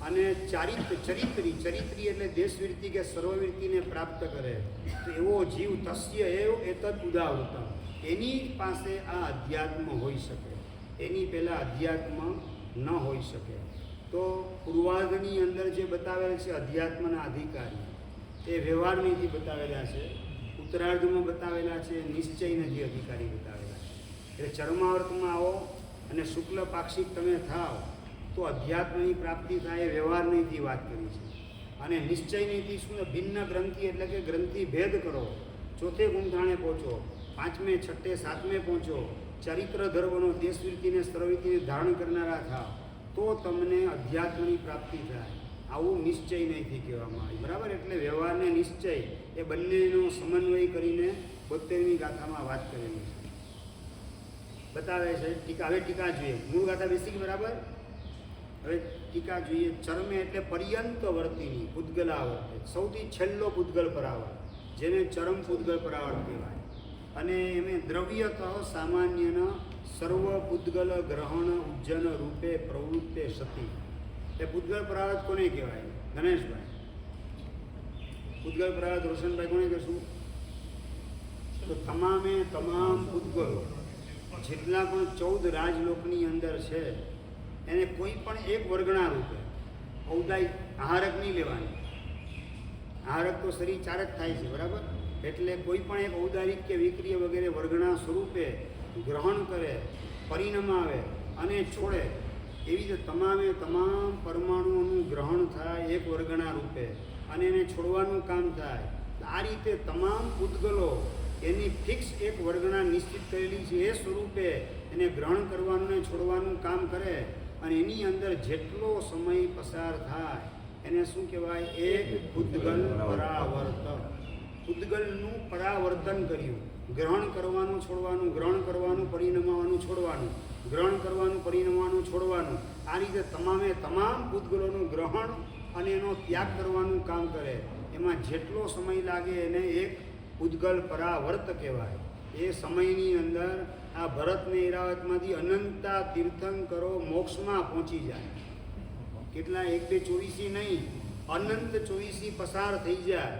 અને ચરિત્રી એટલે દેશવૃત્તિ કે સર્વવૃત્તિને પ્રાપ્ત કરે તો એવો જીવ તસ્ય એવ એતદ ઉદાવૃતમ. એની પાસે આ અધ્યાત્મ હોઈ શકે. એની પહેલાં અધ્યાત્મ ન હોઈ શકે. તો પૂર્વાર્ધની અંદર જે બતાવેલા છે અધ્યાત્મના અધિકારી એ વ્યવહારનીથી બતાવેલા છે. ઉત્તરાર્ધમાં બતાવેલા છે નિશ્ચયનથી અધિકારી બતાવેલા છે. એટલે ચર્માવર્તમાં આવો અને શુક્લ પાક્ષિક તમે થાવ તો અધ્યાત્મની પ્રાપ્તિ થાય એ વ્યવહારનીથી વાત કરી છે. અને નિશ્ચયનીથી શું? ભિન્ન ગ્રંથિ એટલે કે ગ્રંથિ ભેદ કરો, ચોથે ગુણઠાણે પહોંચો, 5મે 6ઠે 7મે પહોંચો, ચરિત્ર ધર્મનો દેશવૃત્તિને સર્વવૃત્તિને ધારણ કરનારા થાવ તો તમને અધ્યાત્મની પ્રાપ્તિ થાય. આવું નિશ્ચય નહીંથી કહેવામાં આવે. બરાબર. એટલે વ્યવહારને નિશ્ચય એ બંનેનો સમન્વય કરીને 72મી ગાથામાં વાત કરેલી છે. બતાવે છે ટીકા. હવે ટીકા જોઈએ. મૂળ ગાથા બેસી ગઈ. બરાબર. હવે ટીકા જોઈએ. ચર્મે એટલે પર્યંત વર્તિની પૂતગલાવર્ત, સૌથી છેલ્લો પૂતગલ પરાવર્ત, જેને ચરમ પૂતગલ પરાવર્ત કહેવાય. અને એમે દ્રવ્યત સામાન્યના સર્વ પૂતગલ ગ્રહણ ઉજ્જન રૂપે પ્રવૃત્તે સતી. એ પૂતગલ પરાવર્ત કોને કહેવાય? ગણેશભાઈ. પૂતગલ પરાવર્ત રોશનભાઈ કોને કહેશું? તો તમામે તમામ પૂતગલો જેટલા પણ 14 રાજલોકની અંદર છે એને કોઈ પણ એક વર્ગણા રૂપે ઔદાય આહારક નહીં લેવાની. આહારક તો શરીર 4 જ થાય છે. બરાબર. એટલે કોઈ પણ એક ઔદારિક કે વિક્રિય વગેરે વર્ગણા સ્વરૂપે ગ્રહણ કરે, પરિણામ આવે અને છોડે. એવી રીતે તમામે તમામ પરમાણુઓનું ગ્રહણ થાય એક વર્ગણા રૂપે અને એને છોડવાનું કામ થાય. આ રીતે તમામ પૂતગલો એની ફિક્સ એક વર્ગણા નિશ્ચિત કરેલી છે એ સ્વરૂપે એને ગ્રહણ કરવાનું ને છોડવાનું કામ કરે. અને એની અંદર જેટલો સમય પસાર થાય એને શું કહેવાય? એક પૂતગલ પરાવર્ત. પૂતગલનું પરાવર્તન કર્યું. ગ્રહણ કરવાનું છોડવાનું, ગ્રહણ કરવાનું પરિણમવાનું છોડવાનું, ગ્રહણ કરવાનું પરિણમવાનું છોડવાનું. આ રીતે તમામે તમામ પૂતગલોનું ગ્રહણ અને એનો ત્યાગ કરવાનું કામ કરે. એમાં જેટલો સમય લાગે એને એક પૂતગલ પરાવર્ત કહેવાય. એ સમયની અંદર આ ભરતને ઈરાવતમાંથી અનંતા તીર્થંકરો મોક્ષમાં પહોંચી જાય. કેટલા 1, 2, 24 નહીં, અનંત 24 પસાર થઈ જાય.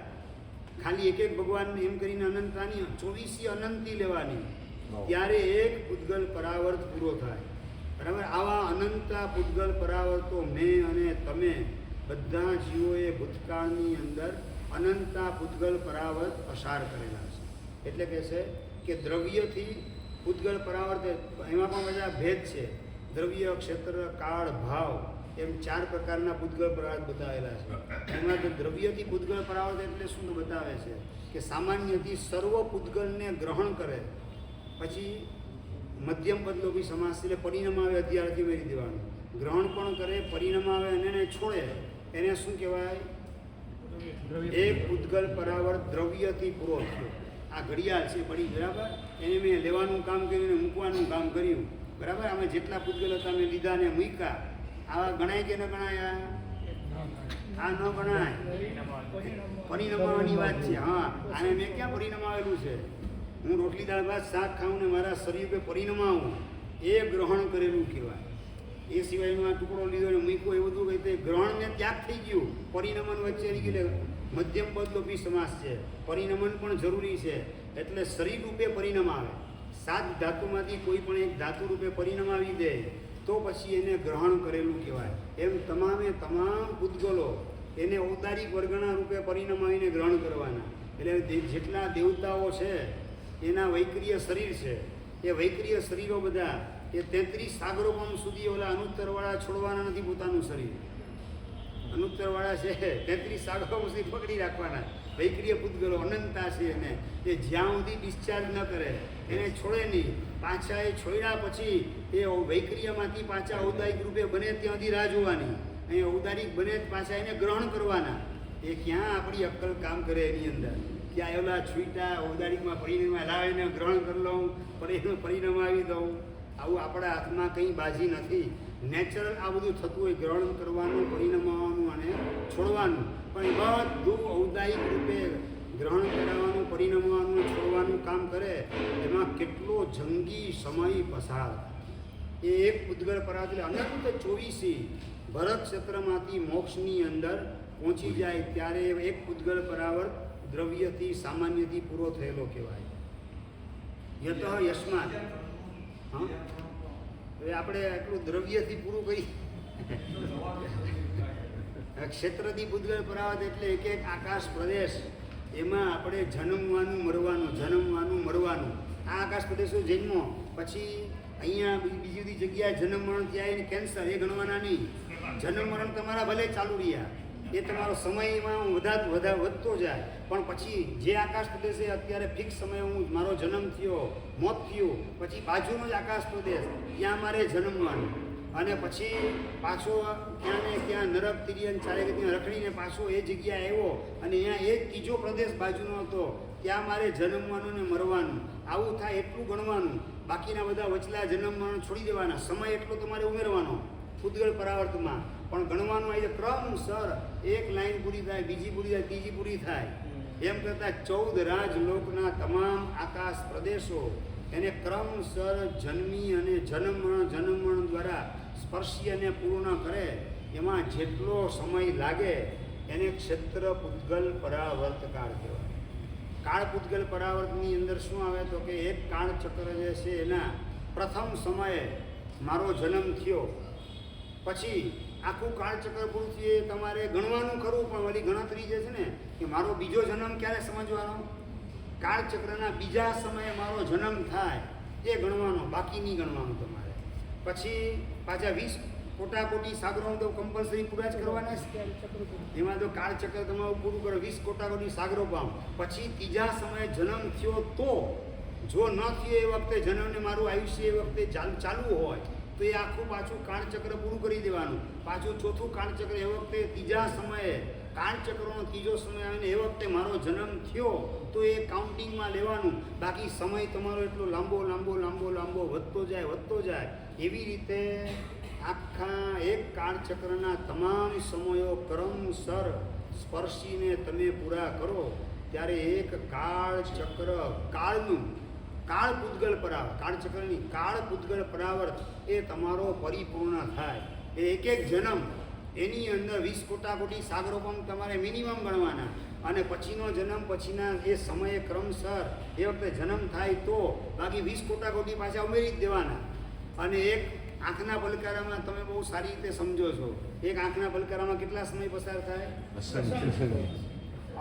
ખાલી એક ભગવાન એમ કરીને અનંતાની 24 અનંતી લેવાની, ત્યારે એક પૂતગલ પરાવર્ત પૂરો થાય. બરાબર. આવા અનંતા પૂતગલ પરાવર્તો મેં અને તમે બધા જીવોએ ભૂતકાળની અંદર અનંતા પૂતગલ પરાવર્ત પસાર કરેલા છે. એટલે કહે છે કે દ્રવ્યથી પૂતગલ પરાવર્ત એમાં પણ બધા ભેદ છે. દ્રવ્ય, ક્ષેત્ર, કાળ, ભાવ એમ 4 પ્રકારના પૂતગલ પરાવર્ત બતાવેલા છે. એમાં જો દ્રવ્યથી પૂતગલ પરાવર્ત એટલે શું બતાવે છે કે સામાન્યથી સર્વ પૂતગલને ગ્રહણ કરે, પછી મધ્યમ પદલોપી સમાસ એટલે પરિણામ આવે અત્યારથી મેળવી દેવાનું. ગ્રહણ પણ કરે, પરિણામ આવે અને એને છોડે. એને શું કહેવાય? એક પૂતગલ પરાવર્ત દ્રવ્યથી પૂરો થયો. આ ઘડિયાળ છે પડી. બરાબર. એને મેં લેવાનું કામ કર્યું ને મૂકવાનું કામ કર્યું. બરાબર. અમે જેટલા પૂતગલ હતા મેં લીધા ને મૂક્યા. આવા ગણાય કે ન ગણાય? આ ન ગણાય. પરિણમવાની વાત છે. હા, આને મેં ક્યાં પરિણમાવેલું છે? હું રોટલી દાળ ભાત શાક ખાઉં ને મારા શરીર પર પરિણમાવું, એ ગ્રહણ કરેલું કહેવાય. એ સિવાયનો આ ટુકડો લીધો ને મૂક્યો એ બધું કંઈ તે ગ્રહણને ત્યાગ થઈ ગયું. પરિણમન વચ્ચે રહી ગયું. મધ્યમ પદલોપી સમાસ છે. પરિણમન પણ જરૂરી છે. એટલે શરીર રૂપે પરિણામ આવે. 7 ધાતુમાંથી કોઈ પણ એક ધાતુ રૂપે પરિણામ આવી દે તો પછી એને ગ્રહણ કરેલું કહેવાય. એમ તમામે તમામ પૂતગલો એને ઔદારિક વર્ગના રૂપે પરિણમાવીને ગ્રહણ કરવાના. એટલે જેટલા દેવતાઓ છે એના વૈક્રિય શરીર છે, એ વૈક્રિય શરીરો બધા એ 33 સાગરોપમ સુધી ઓલા અનુત્તરવાળા છોડવાના નથી. પોતાનું શરીર અનુત્તરવાળા છે 33 સાગરોપમ સુધી પકડી રાખવાના. વૈક્રિય પૂતગલો અનંતા છે એને, એ જ્યાં સુધી ડિસ્ચાર્જ ન કરે એને છોડે નહીં. પાછા એ છોડ્યા પછી એ વૈક્રિયમાંથી પાછા ઔદારિક રૂપે બને ત્યાં સુધી રાહ જોવાની. અહીં ઔદારિક બને પાછા એને ગ્રહણ કરવાના. એ ક્યાં આપણી અક્કલ કામ કરે એની અંદર? ક્યાં એવલા છૂટા ઔદારિકમાં પરિણમા લાવીને ગ્રહણ કરી લઉં, પરિણમાવી દઉં. આવું આપણા હાથમાં કંઈ બાજી નથી. નેચરલ આ બધું થતું હોય, ગ્રહણ કરવાનું, પરિણમાવાનું અને છોડવાનું. પણ એ બધું ઔદારિક રૂપે ગ્રહણ કરાવવાનું, પરિણમવાનું, છોડવાનું કામ કરે. એમાં કેટલો જંગી સમય પસાર. એ એક પૂતગલ પરાવ એટલે અનંત 24 ભરત ક્ષેત્રમાંથી મોક્ષની અંદર પહોંચી જાય ત્યારે એક પૂતગલ પરાવર્ત દ્રવ્યથી સામાન્યથી પૂરો થયેલો કહેવાય. યત યસ્માત. હા, હવે આપણે એટલું દ્રવ્યથી પૂરું કરી. ક્ષેત્રથી પૂતગલ પરાવર્ત એટલે એક એક આકાશ પ્રદેશ, એમાં આપણે જન્મવાનું મરવાનું. આ આકાશ પ્રદેશો જન્મો પછી અહીંયા બીજી બધી જગ્યાએ જન્મ મરણ થયા એને કેન્સર એ ગણવાના નહીં. જન્મ મરણ તમારા ભલે ચાલુ રહ્યા, એ તમારો સમયમાં વધતો જાય, પણ પછી જે આકાશ પ્રદેશે અત્યારે ફિક્સ સમય મારો જન્મ થયો, મોત થયું, પછી બાજુનો જ આકાશ પ્રદેશ ત્યાં મારે જન્મવાનું. અને પછી પાછો ક્યાં ને ક્યાં નરક તિર્યન ચારે ત્યાં રખડીને પાછો એ જગ્યાએ આવ્યો અને અહીંયા એ ત્રીજો પ્રદેશ બાજુનો હતો, ત્યાં મારે જન્મવાનું ને મરવાનું. આવું થાય એટલું ગણવાનું. બાકીના બધા વચલા જન્મ મરણ છોડી દેવાના. સમય એટલો તમારે ઉમેરવાનો પૂતગલ પરાવર્તમાં. પણ ગણવાનું આવી ક્રમસર એક લાઈન પૂરી થાય, બીજી પૂરી થાય, ત્રીજી પૂરી થાય. એમ કરતાં 14 રાજલોકના તમામ આકાશ પ્રદેશો એને ક્રમસર જન્મી અને જન્મમરણ દ્વારા સ્પર્શી અને પૂર્ણ કરે. એમાં જેટલો સમય લાગે એને ક્ષેત્ર પૂતગલ પરાવર્ત કાળ કહેવાય. કાળ પૂતગલ પરાવર્તની અંદર શું આવે તો કે એક કાળ ચક્ર જે છે એના પ્રથમ સમયે મારો જન્મ થયો, પછી આખું કાળચક્ર પૂરું થયું. તમારે ગણવાનું ખરું, પણ વળી ગણતરી જે છે ને કે મારો બીજો જન્મ ક્યારે સમજવાનો? કાળચક્રના બીજા સમયે મારો જન્મ થાય એ ગણવાનો, બાકી નહીં ગણવાનું તમારે. પછી પાછા 20 કોટાકોટી સાગરો તો કમ્પલસરી પૂરા જ કરવાના છે. એમાં તો કાળચક્ર તમારું પૂરું કરો, 20 કોટાકોટી સાગરો પામ. પછી ત્રીજા સમયે જન્મ થયો તો, જો ન થયો એ વખતે જન્મને મારું આયુષ્ય એ વખતે ચાલુ હોય તો એ આખું પાછું કાળચક્ર પૂરું કરી દેવાનું. પાછું ચોથું કાળચક્ર એ વખતે ત્રીજા સમયે કાળચક્રનો ત્રીજો સમય આવે ને એ વખતે મારો જન્મ થયો તો એ કાઉન્ટિંગમાં લેવાનું. બાકી સમય તમારો એટલો લાંબો વધતો જાય. એવી રીતે આખા એક કાળચક્રના તમામ સમયો ક્રમસર સ્પર્શીને તમે પૂરા કરો ત્યારે એક કાળચક્ર કાળનું કાળ પૂતગલ પરાવર્ત, કાળચક્રની કાળ પૂતગલ પરાવર્ત એ તમારો પરિપૂર્ણ થાય. એ એક જન્મ એની અંદર 20 કોટાકોટી સાગરોપમ તમારે મિનિમમ ગણવાના. અને પછીનો જન્મ પછીના એ સમયે ક્રમસર એ વખતે જન્મ થાય તો બાકી 20 કોટાકોટી પાછા ઉમેરી જ દેવાના. અને એક આંખના પલકારામાં તમે બહુ સારી રીતે સમજો છો, એક આંખના પલકારામાં કેટલા સમય પસાર થાય?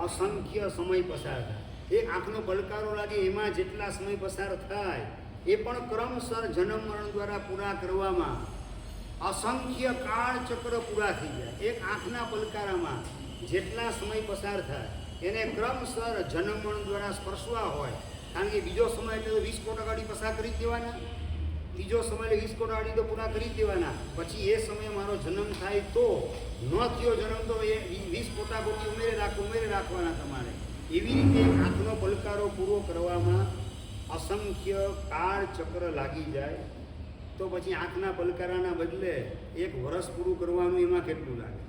અસંખ્ય સમય પસાર થાય. એક આંખનો પલકારો લાગે એમાં જેટલા સમય પસાર થાય એ પણ ક્રમસર જન્મ મરણ દ્વારા પૂરા કરવામાં અસંખ્ય કાળચક્ર પૂરા થઈ જાય. એક આંખના પલકારામાં જેટલા સમય પસાર થાય એને ક્રમસર જન્મ મરણ દ્વારા સ્પર્શવા હોય. કારણ કે બીજો સમય એટલે 20 કોટાકોટી પસાર કરી દેવાના, ત્રીજો સમય એટલે 20 કોટાકોટી તો પૂરા કરી દેવાના. પછી એ સમયે મારો જન્મ થાય તો ન થયો જન્મ તો એ 20 કોટાકોટી ઉમેરે રાખવાના તમારે. એવી રીતે આંખનો પલકારો પૂરો કરવામાં અસંખ્ય કાળચક્ર લાગી જાય. તો પછી આંખના પલકારાના બદલે એક વર્ષ પૂરું કરવાનું એમાં કેટલું લાગે?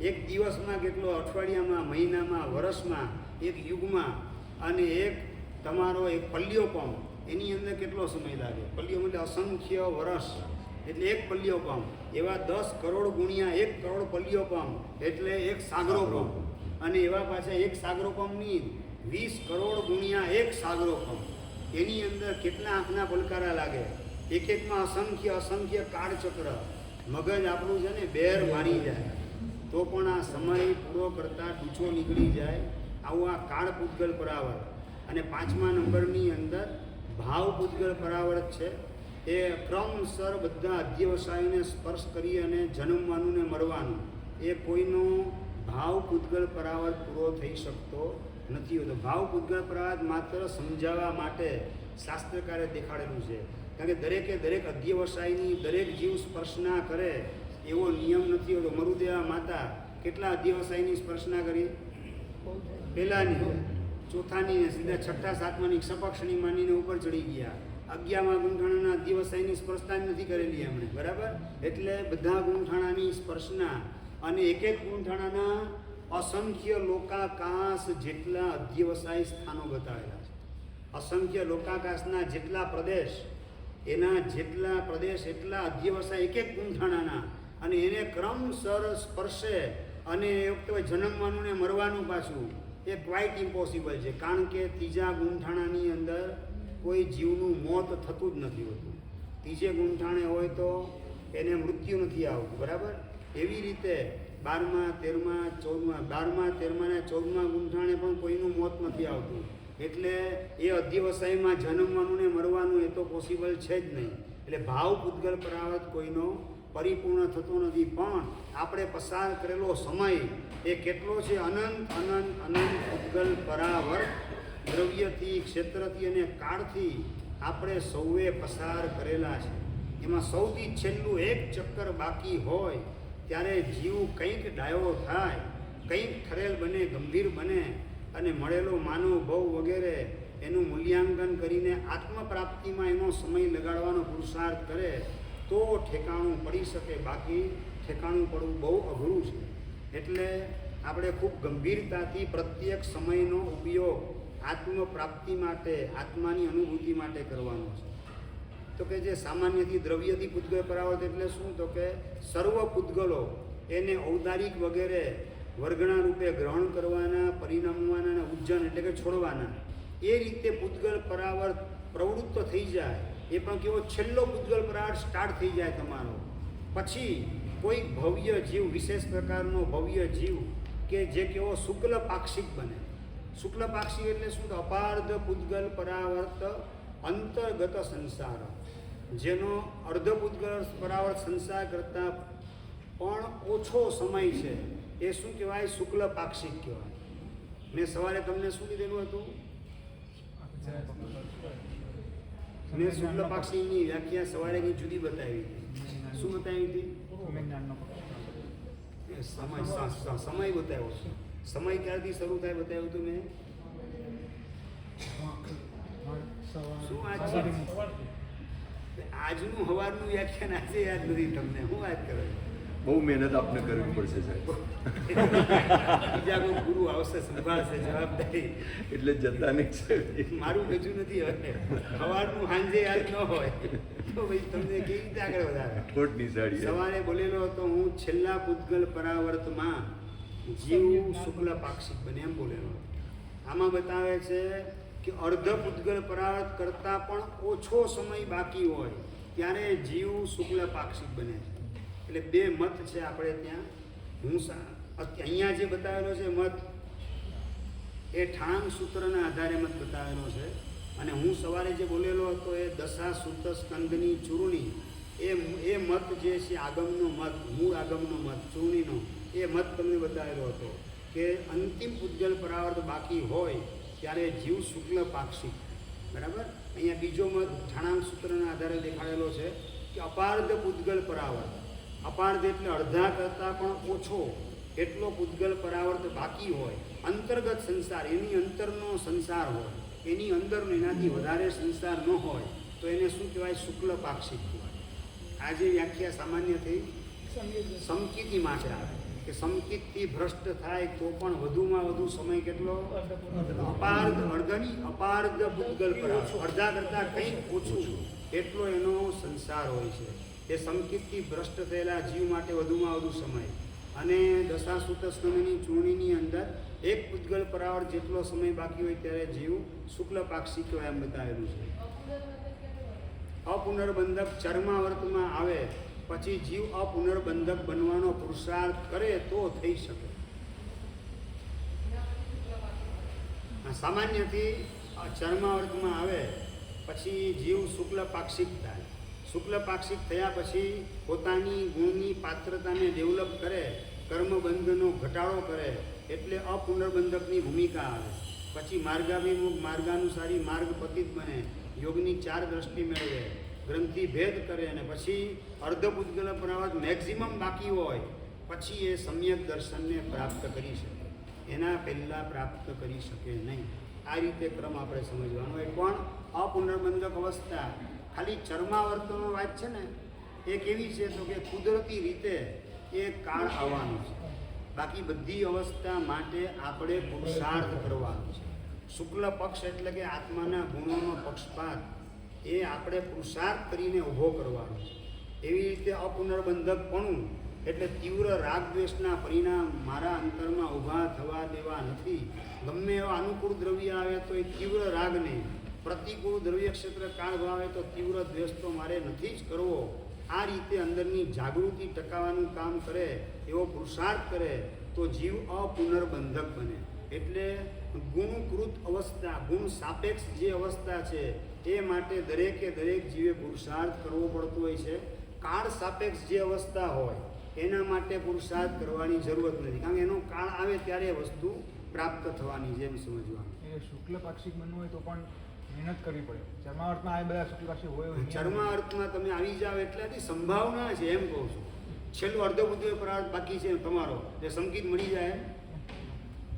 એક દિવસમાં કેટલો? અઠવાડિયામાં, મહિનામાં, વર્ષમાં, એક યુગમાં. અને એક તમારો એક પલ્યોપમ એની અંદર કેટલો સમય લાગે? પલ્યો એટલે અસંખ્ય વર્ષ એટલે એક પલ્યોપમ. એવા 10 કરોડ ગુણ્યા 1 કરોડ પલ્યોપમ એટલે એક સાગરોપમ. અને એવા પાછા એક સાગરોપમની 20 કરોડ ગુણ્યા 1 સાગરોપમ એની અંદર કેટલા આંખના પલકારા લાગે? એક એકમાં અસંખ્ય કાળચક્ર. મગજ આપણું છે ને બેર મારી જાય તો પણ આ સમય પૂરો કરતાં ડૂચો નીકળી જાય. આવું આ કાળ પૂતગલ પરાવર્ત. અને 5મા નંબરની અંદર ભાવ પૂતગલ પરાવર્ત છે. એ ક્રમસર બધા અધ્યવસાયોને સ્પર્શ કરી અને જન્મવાનું ને મરવાનું, એ કોઈનો ભાવ પૂતગલ પરાવર્ત પૂરો થઈ શકતો નથી હોતો. ભાવ પૂતગલ પરાવર્ત માત્ર સમજાવવા માટે શાસ્ત્રકારે દેખાડેલું છે, કારણ કે દરેક અધ્યવસાયની દરેક જીવ સ્પર્શના કરે એવો નિયમ નથી હોતો. મરુદેવા માતા કેટલા અધ્યવસાયની સ્પર્શના કરી? પહેલાની, ચોથાની, સીધા છઠ્ઠા સાતમાની સપક્ષની માનીને ઉપર ચડી ગયા. 11મા ગુંઠાણાના અધ્યવસાયની સ્પર્શતા જ નથી કરેલી એમણે, બરાબર? એટલે બધા ગુંઠાણાની સ્પર્શના અને એક ગુંઠાણાના અસંખ્ય લોકાકાશ જેટલા અધ્યવસાય સ્થાનો બતાવેલા છે. અસંખ્ય લોકાકાશના જેટલા પ્રદેશ, એના જેટલા પ્રદેશ એટલા અધ્યવસાય એક ગુંઠાણાના, અને એને ક્રમસર સ્પર્શે અને એ વખતે જન્મવાનું ને મરવાનું પાછું એ ક્વાઇટ ઇમ્પોસિબલ છે, કારણ કે ત્રીજા ગુંઠાણાની અંદર કોઈ જીવનું મોત થતું જ નથી હોતું. ત્રીજે ગુંઠાણે હોય તો એને મૃત્યુ નથી આવતું, બરાબર? એવી રીતે 12મા 13મા 14મા 12મા 13મા ને 14મા ગુંઠાણે પણ કોઈનું મોત નથી આવતું. એટલે એ અધ્યવસાયમાં જન્મવાનું ને મરવાનું એ તો પોસિબલ છે જ નહીં. એટલે ભાવ પૂતગલ પરાવર્ત કોઈનો પરિપૂર્ણ થતો નથી. પણ આપણે પસાર કરેલો સમય એ કેટલો છે? અનંત પૂતગલ પરાવર્ત દ્રવ્યથી, ક્ષેત્રથી અને કાળથી આપણે સૌએ પસાર કરેલા છે. એમાં સૌથી છેલ્લું એક ચક્કર બાકી હોય ત્યારે જીવ કંઈક ડાયો થાય, કંઈક ઠરેલ બને, ગંભીર બને અને મળેલો માનવ ભવ વગેરે એનું મૂલ્યાંકન કરીને આત્મપ્રાપ્તિમાં એનો સમય લગાડવાનો પુરુષાર્થ કરે તો ઠેકાણું પડી શકે. બાકી ઠેકાણું પડવું બહુ અઘરું છે. એટલે આપણે ખૂબ ગંભીરતાથી પ્રત્યેક સમયનો ઉપયોગ આત્મપ્રાપ્તિ માટે, આત્માની અનુભૂતિ માટે કરવાનો છે. તો કે જે સામાન્યથી દ્રવ્યથી પૂતગલ પરાવર્ત એટલે શું? તો કે સર્વ પૂતગલો એને ઔદારિક વગેરે વર્ગણા રૂપે ગ્રહણ કરવાના, પરિણમવાના અને ઉજ્જન એટલે કે છોડવાના. એ રીતે પૂતગલ પરાવર્ત પ્રવૃત્ત થઈ જાય. એ પણ કેવો છેલ્લો પૂતગલ પરાવર્ત સ્ટાર્ટ થઈ જાય તમારો, પછી કોઈક ભવ્ય જીવ, વિશેષ પ્રકારનો ભવ્ય જીવ કે જે કેવો શુક્લ પાક્ષિક બને. શુક્લ પાક્ષિક એટલે શું? અપાર્ધ પૂતગલ પરાવર્ત અંતર્ગત સંસાર, જેનો અર્ધ પૂતગલ પરાવર્ત સંસાર કરતાં પણ ઓછો સમય છે, એ શું કહેવાય? શુક્લ પાક્ષિક કહેવાય. મેં સવારે તમને શું કીધેલું હતું? મેં શુક્લ પાક્ષિકની વ્યાખ્યા સવારે કંઈ જુદી બતાવી હતી. શું બતાવી હતી? સમય બતાવ્યો. સમય ક્યારથી શરૂ થાય બતાવ્યું હતું મેં? શું આજ છે? આજનું સવારનું વ્યાખ્યાન આજે યાદ નથી તમને. હું વાત કરો? બહુ મહેનત આપને કરવી પડશે સાહેબ. બીજા કોઈ ગુરુ આવશે, સંભાળશે જવાબદારી. એટલે જતા નહીં સાહેબ. મારું ગજું નથી હવે. સવારનું સાંજે યાદ ન હોય તો ભાઈ તમને કેવી રીતે આગળ વધારે? ખોટ નિશાળી. સવારે બોલેલો હતો હું, છેલ્લા પૂતગલ પરાવર્તમાં જીવ શુક્લ પાક્ષિક બને, એમ બોલેલો હતો. આમાં બતાવે છે કે અર્ધ પૂતગલ પરાવર્ત કરતાં પણ ઓછો સમય બાકી હોય ત્યારે જીવ શુક્લ પાક્ષિક બને છે. એટલે બે મત છે આપણે ત્યાં. હું અહીંયા જે બતાવેલો છે મત એ ઠાણ સૂત્રના આધારે મત બતાવેલો છે. અને હું સવારે જે બોલેલો હતો એ દશા સૂત સ્કંદની ચૂર્ણી, એ મત જે છે આગમનો મત, મૂળ આગમનો મત, ચૂર્ણીનો, એ મત તમને બતાવેલો હતો કે અંતિમ પૂતગલ પરાવર્ત બાકી હોય ત્યારે જીવ શુક્લ પાક્ષિક, બરાબર? અહીંયા બીજો મત ઠાણાંક સૂત્રના આધારે દેખાડેલો છે કે અપાર્ધ પૂતગલ પરાવર્ત. અપાર્ધ એટલે અડધા કરતાં પણ ઓછો એટલો પૂતગલ પરાવર્ત બાકી હોય. અંતર્ગત સંસાર, એની અંતરનો સંસાર હોય, એની અંદરનો એનાથી વધારે સંસાર ન હોય તો એને શું કહેવાય? શુક્લ પાક્ષિક કહેવાય. આ જે વ્યાખ્યા સામાન્ય થઈ સમકિતી માટે આવે કે સમકિતથી ભ્રષ્ટ થાય તો પણ વધુમાં વધુ સમય કેટલો? અપાર્ધ, અપાર્ધ પૂતગલ પરાવર્ત, અડધા કરતાં કંઈક ઓછું એટલો એનો સંસાર હોય છે. એ સંકિતથી ભ્રષ્ટ થયેલા જીવ માટે વધુમાં વધુ સમય. અને દશાસૂત સ્કંદની ચૂર્ણીની અંદર એક પૂતગલ પરાવર્ત જેટલો સમય બાકી હોય ત્યારે જીવ શુક્લ પાક્ષિક એમ બતાવેલું છે. અપુનર્બંધક ચર્માવર્તમાં આવે પછી જીવ અપુનર્બંધક બનવાનો પુરુષાર્થ કરે તો થઈ શકે. સામાન્યથી ચર્માવર્તમાં આવે પછી જીવ શુક્લ પાક્ષિક થાય. શુક્લ પાક્ષિક થયા પછી પોતાની ગુણની પાત્રતાને ડેવલપ કરે, કર્મબંધનો ઘટાડો કરે, એટલે અપુનર્બંધકની ભૂમિકા આવે. પછી માર્ગાભિમુખ માર્ગાનુસારી માર્ગ પતિત બને, યોગની 4 દ્રષ્ટિ મેળવે, ગ્રંથિ ભેદ કરે અને પછી અર્ધપુદ્ગલ પ્રાવત મેક્સિમમ બાકી હોય પછી એ સમ્યક દર્શનને પ્રાપ્ત કરી શકે. એના પહેલાં પ્રાપ્ત કરી શકે નહીં. આ રીતે ક્રમ આપણે સમજવાનો હોય. પણ અપુનર્બંધક અવસ્થા ખાલી ચર્માવર્તનો વાત છે ને એ કેવી છે તો કે કુદરતી રીતે એ કાળ આવવાનો છે. બાકી બધી અવસ્થા માટે આપણે પુરુષાર્થ કરવાનો છે. શુક્લ પક્ષ એટલે કે આત્માના ગુણોનો પક્ષપાત એ આપણે પુરુષાર્થ કરીને ઊભો કરવાનો છે. એવી રીતે અપુનર્બંધકપણું એટલે તીવ્ર રાગદ્વેષના પરિણામ મારા અંતરમાં ઊભા થવા દેવા નથી. ગમે એવા અનુકૂળ દ્રવ્ય આવે તો એ તીવ્ર રાગને, પ્રતિકૂળ દ્રવ્ય ક્ષેત્ર કાળ ભાવે તો તીવ્ર દ્વેષ તો મારે નથી જ કરવો. આ રીતે અંદરની જાગૃતિ ટકાવવાનું કામ કરે, એવો પુરુષાર્થ કરે તો જીવ અપુનર્બંધક બને. એટલે ગુણકૃત અવસ્થા, ગુણ સાપેક્ષ જે અવસ્થા છે એ માટે દરેકે દરેક જીવે પુરુષાર્થ કરવો પડતો હોય છે. કાળ સાપેક્ષ જે અવસ્થા હોય એના માટે પુરુષાર્થ કરવાની જરૂરત નથી, કારણ કે એનો કાળ આવે ત્યારે વસ્તુ પ્રાપ્ત થવાની જેમ સમજવાનું. એ શુક્લ પાક્ષિક બનવું હોય તો પણ મહેનત કરવી પડે. ચર્માવર્તમાં આ બધા શુક્લ પાક્ષિક હોય ચર્માવર્તમાં તમે આવી જાઓ એટલાથી સંભાવના છે એમ કહું છું. છેલ્લું અર્ધબુદ્ધિ પરાર્થ બાકી છે તમારો, જે સંકેત મળી જાય,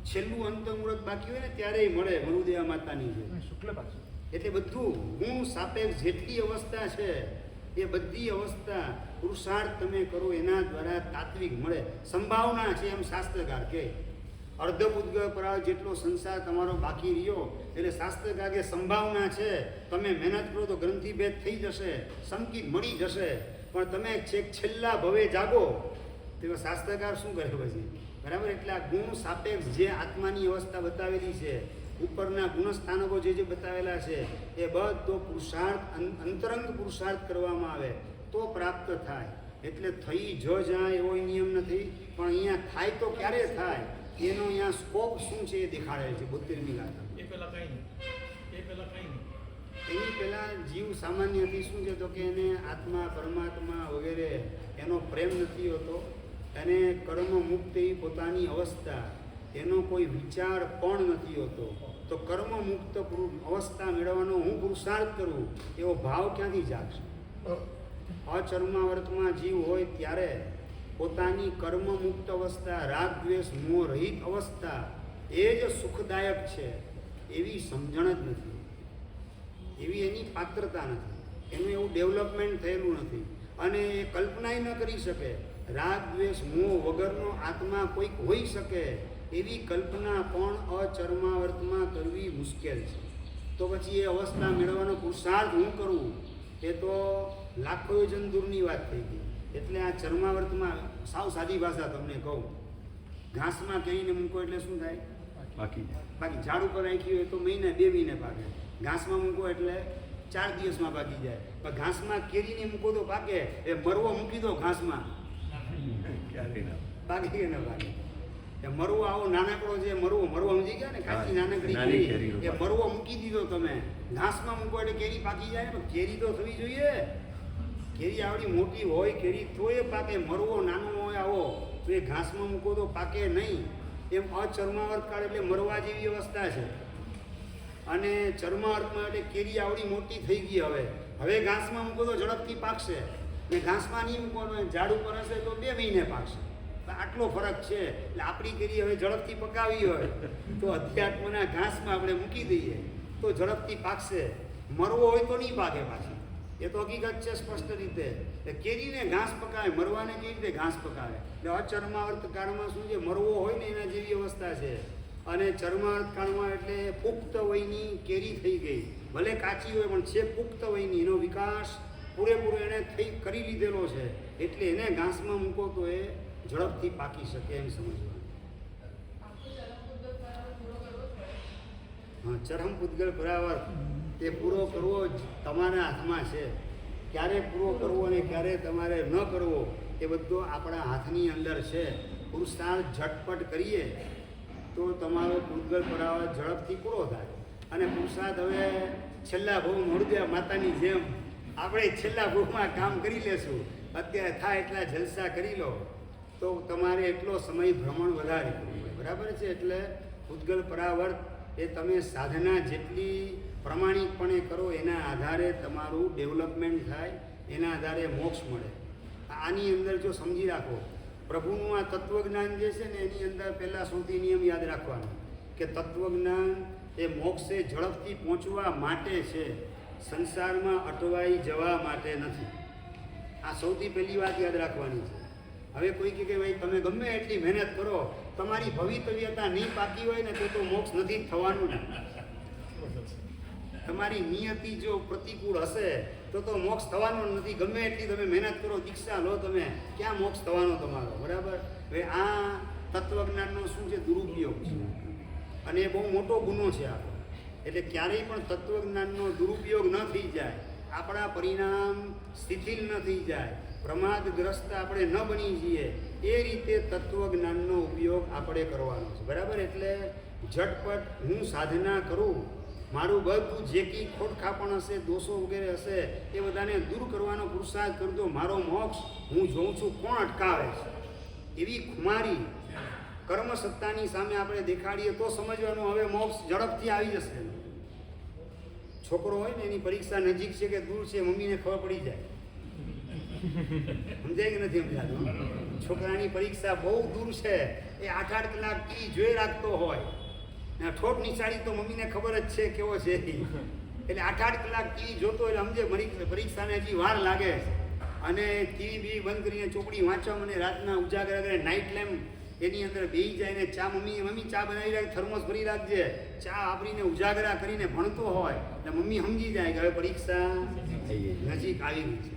છેલ્લું અંતમુહૂર્ત બાકી હોય ને ત્યારે મળે મરુદેવા માતાની છે. શુક્લ પાક્ષિક એટલે બધું ગુણ સાપેક્ષ જેટલી અવસ્થા છે એ બધી અવસ્થા પુરુષાર્થ તમે કરો એના દ્વારા તાત્વિક મળે. સંભાવના છે એમ શાસ્ત્રકાર કહે. અર્ધપુદ્ગલ પરાળ જેટલો સંસાર તમારો બાકી રહ્યો એટલે શાસ્ત્રકાર કે સંભાવના છે, તમે મહેનત કરો તો ગ્રંથિભેદ થઈ જશે, સંકેત મળી જશે. પણ તમે છેલ્લા ભવે જાગો તો શાસ્ત્રકાર શું કરે પછી? બરાબર. એટલે આ ગુણ સાપેક્ષ જે આત્માની અવસ્થા બતાવેલી છે, ઉપરના ગુણસ્થાનકો જે બતાવેલા છે એ બધો પુરુષાર્થ, અંતરંગ પુરુષાર્થ કરવામાં આવે તો પ્રાપ્ત થાય. એટલે થઈ જ જાય એવો નિયમ નથી, પણ અહીંયા થાય તો ક્યારે થાય એનો અહીંયા સ્કોપ શું છે એ દેખાડે છે 72મી ગાથા. એની પહેલાં જીવ સામાન્યથી શું છે તો કે એને આત્મા, પરમાત્મા વગેરે એનો પ્રેમ નથી હોતો, અને કર્મ મુક્ત એવી પોતાની અવસ્થા, એનો કોઈ વિચાર પણ નથી હોતો. તો કર્મ મુક્ત અવસ્થા મેળવવાનો હું પુરુષાર્થ કરું એવો ભાવ ક્યાંથી જાગશે? અચર્માવર્તમાં જીવ હોય ત્યારે પોતાની કર્મ મુક્ત અવસ્થા, રાગ દ્વેષ મોહ રહિત અવસ્થા એ જ સુખદાયક છે એવી સમજણ જ નથી, એવી એની પાત્રતા નથી, એનું એવું ડેવલપમેન્ટ થયેલું નથી, અને એ કલ્પનાય ન કરી શકે. રાગ દ્વેષ મોહ વગરનો આત્મા કોઈક હોઈ શકે એવી કલ્પના પણ અચર્માવર્તમાં કરવી મુશ્કેલ છે. તો પછી એ અવસ્થા મેળવવાનો પુરુષાર્થ હું કરું એ તો લાખો યોજન દૂરની વાત થઈ ગઈ. એટલે આ ચર્માવર્તમાં સાવ સાદી ભાષા તમને કહું, ઘાસમાં કહીને મૂકો એટલે શું થાય? બાકી ઝાડ ઉપર રાખી હોય તો મહિને 2 મહિને પાકે, ઘાસમાં મૂકો એટલે 4 દિવસમાં પાકી જાય. પણ ઘાસમાં કેરીને મૂકો તો પાકે, એ મરવો મૂકી દો ઘાસમાં ક્યારે ના પાકે કે ન પાકે? એ મરવો આવો નાનકડો જે મરવો સમજી ગયા ને, કાચી નાનકડી નાની કેરી, કેરીનો એ મરવો મૂકી દીધો તમે ઘાસમાં મૂકો એટલે કેરી પાકી જાય. પણ કેરી તો થવી જોઈએ, કેરી આવડી મોટી હોય કેરી તો એ પાકે, મરવો નાનો હોય આવો તો એ ઘાસમાં મૂકો તો પાકે નહીં. એમ અચર્માવર્ત કાળ એટલે મરવા જેવી અવસ્થા છે, અને ચર્માવર્તમાં એટલે કેરી આવડી મોટી થઈ ગઈ, હવે ઘાસમાં મૂકો તો ઝડપથી પાકશે, ને ઘાસમાં નહીં મૂકો ઝાડ ઉપર હશે તો 2 મહિને પાકશે. આટલો ફરક છે. એટલે આપણી કેરી હવે ઝડપથી પકાવી હોય તો અધ્યાત્મના ઘાસમાં આપણે મૂકી દઈએ તો ઝડપથી પાકશે, મરવો હોય તો નહીં પાકે પાછી. એ તો હકીકત છે સ્પષ્ટ રીતે. કેરીને ઘાસ પકાવે, મરવાને કેવી રીતે ઘાસ પકાવે? એટલે અચર્માવર્ત કાળમાં શું છે, મરવો હોય ને એના જેવી અવસ્થા છે. અને ચર્માવર્ત કાળમાં એટલે પુખ્ત વયની કેરી થઈ ગઈ, ભલે કાચી હોય પણ છે પુખ્ત વયની, એનો વિકાસ પૂરેપૂરો એણે કરી લીધેલો છે. એટલે એને ઘાસમાં મૂકો તો એ ઝડપથી પાકી શકે એમ સમજવાનું. હા, ચરમ પૂતગલ પરાવર્ત એ પૂરો કરવો જ તમારા હાથમાં છે. ક્યારે પૂરો કરવો અને ક્યારે તમારે ન કરવો એ બધો આપણા હાથની અંદર છે. પુરુષાર્થ ઝટપટ કરીએ તો તમારો પૂતગલ પરાવર્ત ઝડપથી પૂરો થાય. અને પુરુષાર્થ હવે છેલ્લા ભોગ મૃદય માતાની જેમ આપણે છેલ્લા ભોગમાં કામ કરી લેશું. અત્યારે થાય એટલા જલસા કરી લો તો તમારે એટલો સમય ભ્રમણ વધારે કરવું હોય. બરાબર છે? એટલે પૂતગલ પરાવર્ત એ તમે સાધના જેટલી પ્રમાણિકપણે કરો એના આધારે તમારું ડેવલપમેન્ટ થાય, એના આધારે મોક્ષ મળે. આની અંદર જો સમજી રાખો, પ્રભુનું આ તત્વજ્ઞાન જે છે ને એની અંદર પહેલાં સૌથી નિયમ યાદ રાખવાનો કે તત્વજ્ઞાન એ મોક્ષે ઝડપથી પહોંચવા માટે છે, સંસારમાં અટવાઈ જવા માટે નથી. આ સૌથી પહેલી વાત યાદ રાખવાની છે. હવે કોઈ કહે કે ભાઈ તમે ગમે એટલી મહેનત કરો, તમારી ભવિતવ્યતા નહીં પાકી હોય ને તો મોક્ષ નથી થવાનું ને. તમારી નિયતિ જો પ્રતિકૂળ હશે તો મોક્ષ થવાનો નથી. ગમે એટલી તમે મહેનત કરો, દીક્ષા લો, તમે ક્યાં મોક્ષ થવાનો તમારો? બરાબર. હવે આ તત્વજ્ઞાનનો શું છે? દુરુપયોગ છે, અને એ બહુ મોટો ગુનો છે આપણો. એટલે ક્યારેય પણ તત્વજ્ઞાનનો દુરુપયોગ ન થઈ જાય, આપણા પરિણામ શિથિલ ન થઈ જાય, પ્રમાદગ્રસ્ત આપણે ન બની જઈએ, એ રીતે તત્વજ્ઞાનનો ઉપયોગ આપણે કરવાનો છે. બરાબર. એટલે ઝટપટ હું સાધના કરું, મારું બધું જે કંઈ ખોટખાપણ હશે, દોષો વગેરે હશે એ બધાને દૂર કરવાનો પુરુષાર્થ કરજો. મારો મોક્ષ હું જોઉં છું, કોણ અટકાવે છે? એવી ખુમારી કર્મ સત્તાની સામે આપણે દેખાડીએ તો સમજવાનું હવે મોક્ષ ઝડપથી આવી જશે. છોકરો હોય ને એની પરીક્ષા નજીક છે કે દૂર છે, મમ્મીને ખબર પડી જાય. સમજાય કે નથી સમજાતું? છોકરાની પરીક્ષા બહુ દૂર છે, એ 8-8 કલાક ટીવી જોઈ રાખતો હોય, ઠોઠ નિશાળી તો મમ્મીને ખબર જ છે કેવો છે. એટલે 8-8 કલાક ટીવી જોતો એટલે સમજે મારી પરીક્ષાને હજી વાર લાગે. અને ટીવી બી બંધ કરીને ચોપડી વાંચવા મને રાતના ઉજાગરા કરે, નાઇટ લેમ્પ એની અંદર બેસી જાય ને ચા મમ્મી ચા બનાવી રાખે, થર્મોસ ભરી રાખજે, ચા વાપરીને ઉજાગરા કરીને ભણતો હોય એટલે મમ્મી સમજી જાય કે હવે પરીક્ષા નજીક આવી ગઈ છે.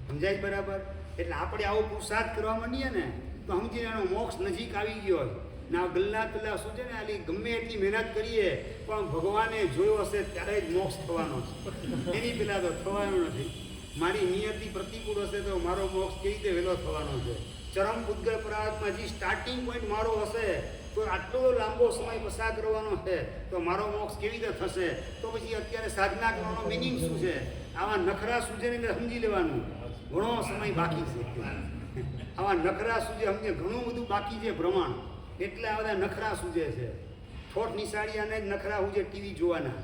સમજાય બરાબર? એટલે આપણે આવો પુરુષાર્થ કરવા માંડીએ ને તો સમજી એનો મોક્ષ નજીક આવી ગયો હોય. ના ગલ્લા તલ્લા શું છે ને, આલી ગમે એટલી મહેનત કરીએ પણ ભગવાને જોયો હશે ત્યારે જ મોક્ષ થવાનો છે. એની પહેલાં તો થવાનો નથી. મારી નિયતિ પ્રતિકૂળ હશે તો મારો મોક્ષ કેવી રીતે વહેલો થવાનો છે? ચરમ પૂતગલ પરાવર્તમાં હજી સ્ટાર્ટિંગ પોઈન્ટ મારો હશે તો આટલો લાંબો સમય પસાર કરવાનો છે તો મારો મોક્ષ કેવી રીતે થશે? તો પછી અત્યારે સાધના કરવાનો મિનિંગ શું છે? આવા નખરા સૂજે ને સમજી લેવાનું ઘણો સમય બાકી છે. આવા નખરા સૂજે સમજે ઘણું બધું બાકી છે ભ્રમણ. એટલે આ બધા નખરા સૂજે છે. ઠોઠ નિશાળિયાને જ નખરા સૂજે ટીવી જોવાના.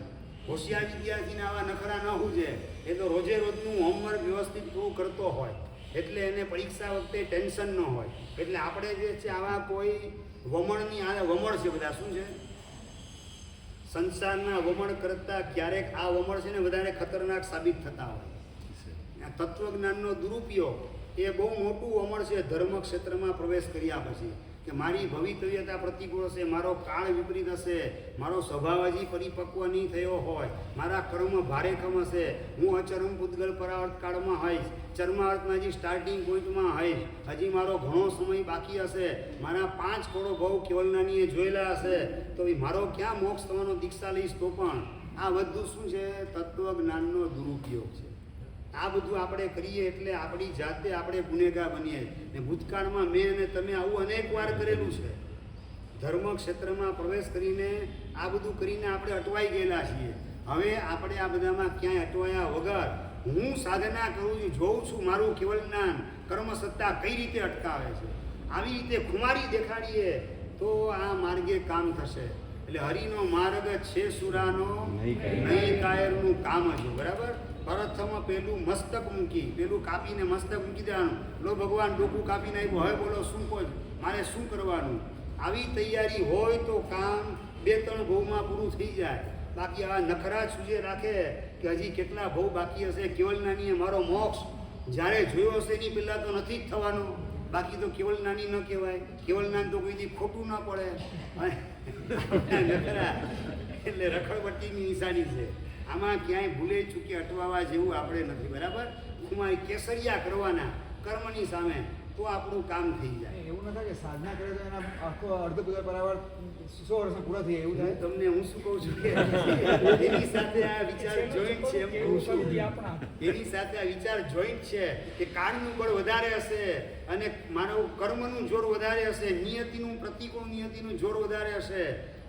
હોશિયાર વિદ્યાર્થીને આવા નખરા ન સૂજે. એ તો રોજે રોજનું હોમવર્ક વ્યવસ્થિત પૂરું કરતો હોય એટલે એને પરીક્ષા વખતે ટેન્શન ન હોય. એટલે આપણે જે છે આવા કોઈ વમણની આ વમણ છે બધા શું છે? સંસારના વમણ કરતાં ક્યારેક આ વમણ છે ને વધારે ખતરનાક સાબિત થતા હોય. આ તત્વજ્ઞાનનો દુરુપયોગ એ બહુ મોટું વમણ છે ધર્મ ક્ષેત્રમાં પ્રવેશ કર્યા પછી. કે મારી ભવિતવ્યતા પ્રતિકૂળ હશે, મારો કાળ વિપરીત હશે, મારો સ્વભાવ હજી પરિપક્વ નહીં થયો હોય, મારા કર્મ ભારેખમ હશે, હું અચરમ પૂતગલ પરાવર્ત કાળમાં હોઈશ, ચર્માવર્તના હજી સ્ટાર્ટિંગ પોઈન્ટમાં હોઈશ, હજી મારો ઘણો સમય બાકી હશે, મારા 5 કરોડ ભાવ કેવલનાનીએ જોયેલા હશે, તો મારો ક્યાં મોક્ષ થવાનો? દીક્ષા લઈશ તો પણ. આ બધું શું છે? તત્વજ્ઞાનનો દુરુપયોગ છે. આ બધું આપણે કરીએ એટલે આપણી જાતે આપણે ગુનેગાર બનીએ. ને ભૂતકાળમાં મેં અને તમે આવું અનેક વાર કરેલું છે. ધર્મ ક્ષેત્રમાં પ્રવેશ કરીને આ બધું કરીને આપણે અટવાઈ ગયેલા છીએ. હવે આપણે આ બધામાં ક્યાંય અટવાયા વગર હું સાધના કરું છું, જોઉં છું મારું કેવલ જ્ઞાન કર્મસત્તા કઈ રીતે અટકાવે છે, આવી રીતે ખુમારી દેખાડીએ તો આ માર્ગે કામ થશે. એટલે હરિનો માર્ગ છે સુરાનો નહીં કાયરનું કામ જ. બરાબર. પ્રથમ પેલું મસ્તક મૂકી, પેલું કાપીને મસ્તક મૂકી દેવાનું. લો ભગવાન ડોકું કાપીને આવ્યું, હવે બોલો શું કહો મારે શું કરવાનું? આવી તૈયારી હોય તો કામ 2-3 ભવમાં પૂરું થઈ જાય. બાકી આવા નખરા સૂજે રાખે કે હજી કેટલા ભવ બાકી હશે, કેવલનાનીએ મારો મોક્ષ જ્યારે જોયો હશે એની પહેલાં તો નથી જ થવાનો. બાકી તો કેવલનાની ન કહેવાય. કેવલનાન તો કોઈથી ખોટું ન પડે. નખરા એટલે રખડપટ્ટીની નિશાની છે. આમાં ક્યાંય ભૂલે ચૂકે અટવાવા જેવું આપણે નથી. બરાબર. કુમારી કેસરિયા કરવાના કર્મની સામે તો આપણું કામ થઈ જાય. એવું ન થાય કે સાધના કરે તો એના આખો અડધો બધા બરાબર 100 વર્ષમાં પૂરા થઈ જાય એવું હું થાય. તમને હું શું કહું છું કે એની સાથે આ વિચાર જોઈન્ટ છે એમ કહું છું. એની સાથે આ વિચાર જોઈન્ટ છે કે કાળનું બળ વધારે હશે અને મારું કર્મનું જોર વધારે હશે, નિયતિનું પ્રતિકૂળ નિયતિનું જોર વધારે હશે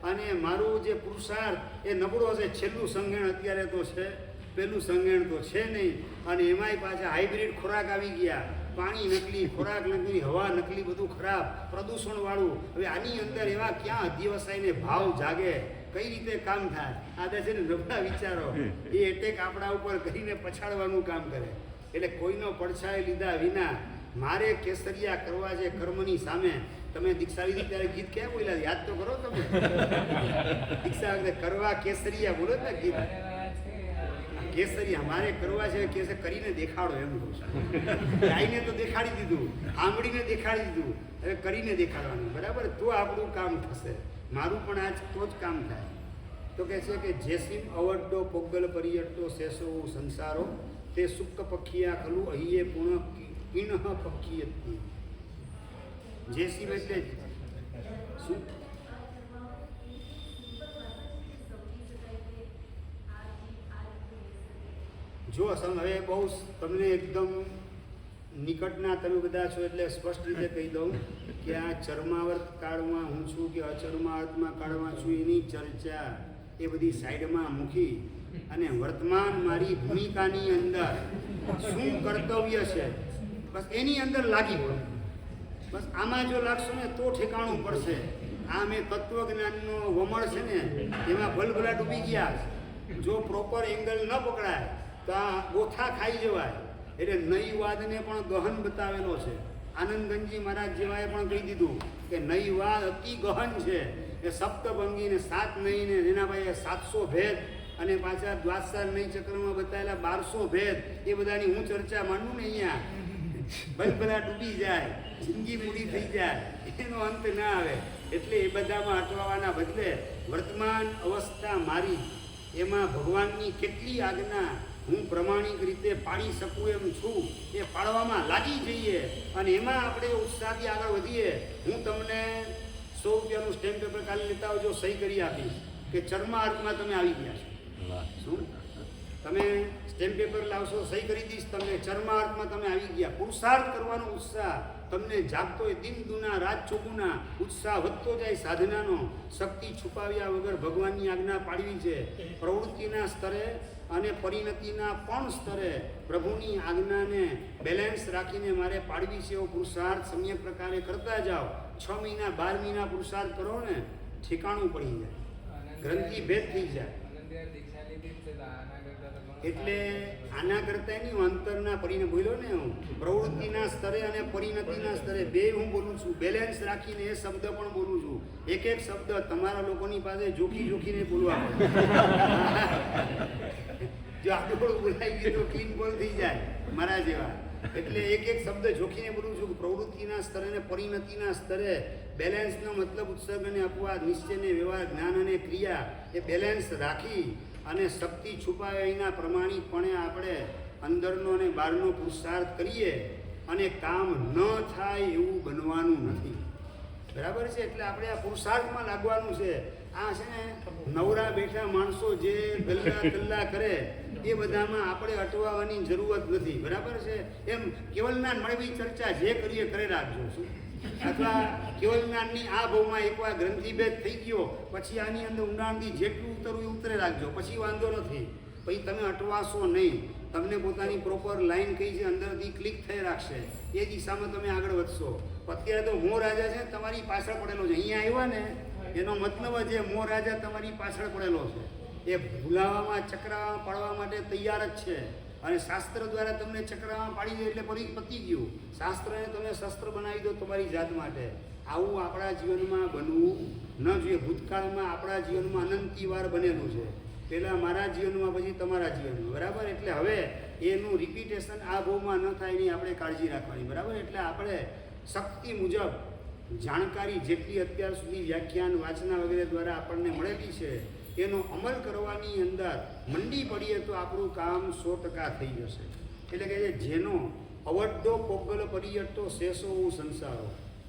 અને મારું જે પુરુષાર્થ એ નબળો હશે. છેલ્લું સંગણ અત્યારે તો છે, પેલું સંગણ તો છે નહીં અને એમાંય પાછા હાઇબ્રિડ ખોરાક આવી ગયા. પાણી નકલી, ખોરાક નકલી, હવા નકલી, બધું ખરાબ, પ્રદૂષણવાળું. હવે આની અંદર એવા ક્યાં અધ્યવસાયને ભાવ જાગે, કઈ રીતે કામ થાય? આ છે ને નબળા વિચારો એ એટેક આપણા ઉપર કરીને પછાડવાનું કામ કરે. એટલે કોઈનો પડછાયો લીધા વિના મારે કેસરિયા કરવા છે કર્મની સામે. તમે દીક્ષા લીધી ત્યારે ગીત ક્યાં બોલ્યા? યાદ તો કરો તમે. દીક્ષા વખતે કરવા કેસરિયા બોલો ને ગીત. કેસરિયા મારે કરવા છે કે કરીને દેખાડો એમ કહું છું. ગાયને તો દેખાડી દીધું, આંબળીને દેખાડી દીધું, હવે કરીને દેખાડવાનું. બરાબર? તો આપણું કામ થશે. મારું પણ આજ તો જ કામ થાય. તો કહે છે કે જેસીમ અવડ્ડો પોગલ પરિયટ્ટો શેષો સંસારો તે સુક્ક પક્ષિયા ખલું અહીએ પૂર્ણ કિણ પક્ષી. જેસીમ એટલે શું? જો હવે બહુ તમને એકદમ નિકટના તમે બધા છો એટલે સ્પષ્ટ રીતે કહી દઉં કે આ ચર્માવર્ત કાળમાં હું છું કે અચર્માવર્તમાં કાળમાં છું એની ચર્ચા એ બધી સાઈડમાં મૂકી અને વર્તમાન મારી ભૂમિકાની અંદર શું કર્તવ્ય છે બસ એની અંદર લાગી પડો. બસ આમાં જો લાગશો ને તો ઠેકાણું પડશે. આ મેં તત્વજ્ઞાનનો વમળ છે ને એમાં ભલભલા ડૂબી ગયા. જો પ્રોપર એંગલ ન પકડાય તો આ ગોથા ખાઈ જવાય. એટલે નયવાદને પણ ગહન બતાવેલો છે. આનંદગંજી મહારાજ જેવાએ પણ કહી દીધું કે નયવાદ અતિ ગહન છે. એ સપ્તભંગીને 7 નયને એના ભાઈ 700 ભેદ અને પાછા દ્વાદશાર નય ચક્રમાં બતાવેલા 1200 ભેદ એ બધાની હું ચર્ચા માંડું ને અહીંયા ભલભલા ડૂબી જાય, જિંદગી પૂરી થઈ જાય, એનો અંત ના આવે. એટલે એ બધામાં અટવાવાના બદલે વર્તમાન અવસ્થા મારી એમાં ભગવાનની કેટલી આજ્ઞા હું પ્રમાણિક રીતે પાડી શકું એમ છું એ પાડવામાં લાગી જઈએ અને એમાં આપણે ઉત્સાહથી આગળ વધીએ. હું તમને 100 રૂપિયાનું સ્ટેમ્પ પેપર કાલે લેતા આવજો, સહી કરી આપીશ કે ચર્માર્થમાં તમે આવી ગયા છો. શું તમે સ્ટેમ્પ પેપર લાવશો, સહી કરી દઈશ તમને. ચર્માર્થમાં તમે આવી ગયા. પુરુષાર્થ કરવાનો ઉત્સાહ તમને જાગતો હોય. દિન દુના રાત ચોગુના ઉત્સાહ વધતો જાય સાધનાનો. શક્તિ છુપાવ્યા વગર ભગવાનની આજ્ઞા પાડવી છે. પ્રવૃત્તિના સ્તરે અને પરિણતિના પણ સ્તરે પ્રભુની આજ્ઞાને બેલેન્સ રાખીને મારે પાડવી છે. એવો પુરુષાર્થ સમ્યક પ્રકારે કરતા જાઓ. 6 મહિના 12 મહિના પુરુષાર્થ કરો ને ઠેકાણું પડી જાય, ગ્રંથિ ભેદ થઈ જાય. એટલે આના કરતા નહીં અંતરના પરિણામ બોલ્યો ને હું પ્રવૃત્તિના સ્તરે અને પરિણતિના સ્તરે બે હું બોલું છું. બેલેન્સ રાખીને એ શબ્દ પણ બોલું છું. એક એક શબ્દ તમારા લોકોની પાસે જોખીને બોલવા પડે. જો આટલું બોલાઈ ગયું તો ક્લીન બોલ થઈ જાય મારા જેવા. એટલે એક એક શબ્દ જોખીને બોલું છું. પ્રવૃત્તિના સ્તરે અને પરિણતિના સ્તરે બેલેન્સનો મતલબ ઉત્સર્ગ અને અપવાદ, નિશ્ચય અને વ્યવહાર, જ્ઞાન અને ક્રિયા એ બેલેન્સ રાખી અને શક્તિ છુપાવ્યા વિના પ્રમાણિકપણે આપણે અંદરનો અને બહારનો પુરુષાર્થ કરીએ અને કામ ન થાય એવું બનવાનું નથી. બરાબર છે? એટલે આપણે આ પુરુષાર્થમાં લાગવાનું છે. આ છે ને નવરા બેઠા માણસો જે ગલ્લા કરે એ બધામાં આપણે અટવાવાની જરૂરત નથી. બરાબર છે? એમ કેવલના મળવી ચર્ચા જે કરીએ કરે રાખજો. શું અથવા કેવલજ્ઞાનની આ ભાવમાં એકવાર ગ્રંથિભેદ થઈ ગયો પછી આની અંદર ઊંડાણથી જેટલું ઉતરવું એ ઉતરે રાખજો, પછી વાંધો નથી. પછી તમે અટવાશો નહીં. તમને પોતાની પ્રોપર લાઈન કઈ છે અંદરથી ક્લિક થઈ રાખશે, એ દિશામાં તમે આગળ વધશો. અત્યારે તો મોહ રાજા છે તમારી પાછળ પડેલો છે. અહીંયા આવ્યા ને એનો મતલબ છે મોહ રાજા તમારી પાછળ પડેલો છે. એ ભૂલાવામાં ચક્રામાં પાડવા માટે તૈયાર જ છે અને શાસ્ત્ર દ્વારા તમને ચક્રમાં પાડી દે એટલે પતી ગયું. શાસ્ત્રને તમે શસ્ત્ર બનાવી દો તમારી જાત માટે. આવું આપણા જીવનમાં બનવું ન જોઈએ. ભૂતકાળમાં આપણા જીવનમાં અનંતી વાર બનેલું છે. પહેલાં મારા જીવનમાં પછી તમારા જીવનમાં. બરાબર? એટલે હવે એનું રિપીટેશન આ ભાવમાં ન થાય એની આપણે કાળજી રાખવાની. બરાબર? એટલે આપણે શક્તિ મુજબ જાણકારી જેટલી અત્યાર સુધી વ્યાખ્યાન વાંચના વગેરે દ્વારા આપણને મળેલી છે એનો અમલ કરવાની અંદર મંડી પડીએ તો આપણું કામ 100% થઈ જશે. એટલે કે જેનો અવડ્ડો પોગલ પરિયટ્ટો શેષો સંસારો,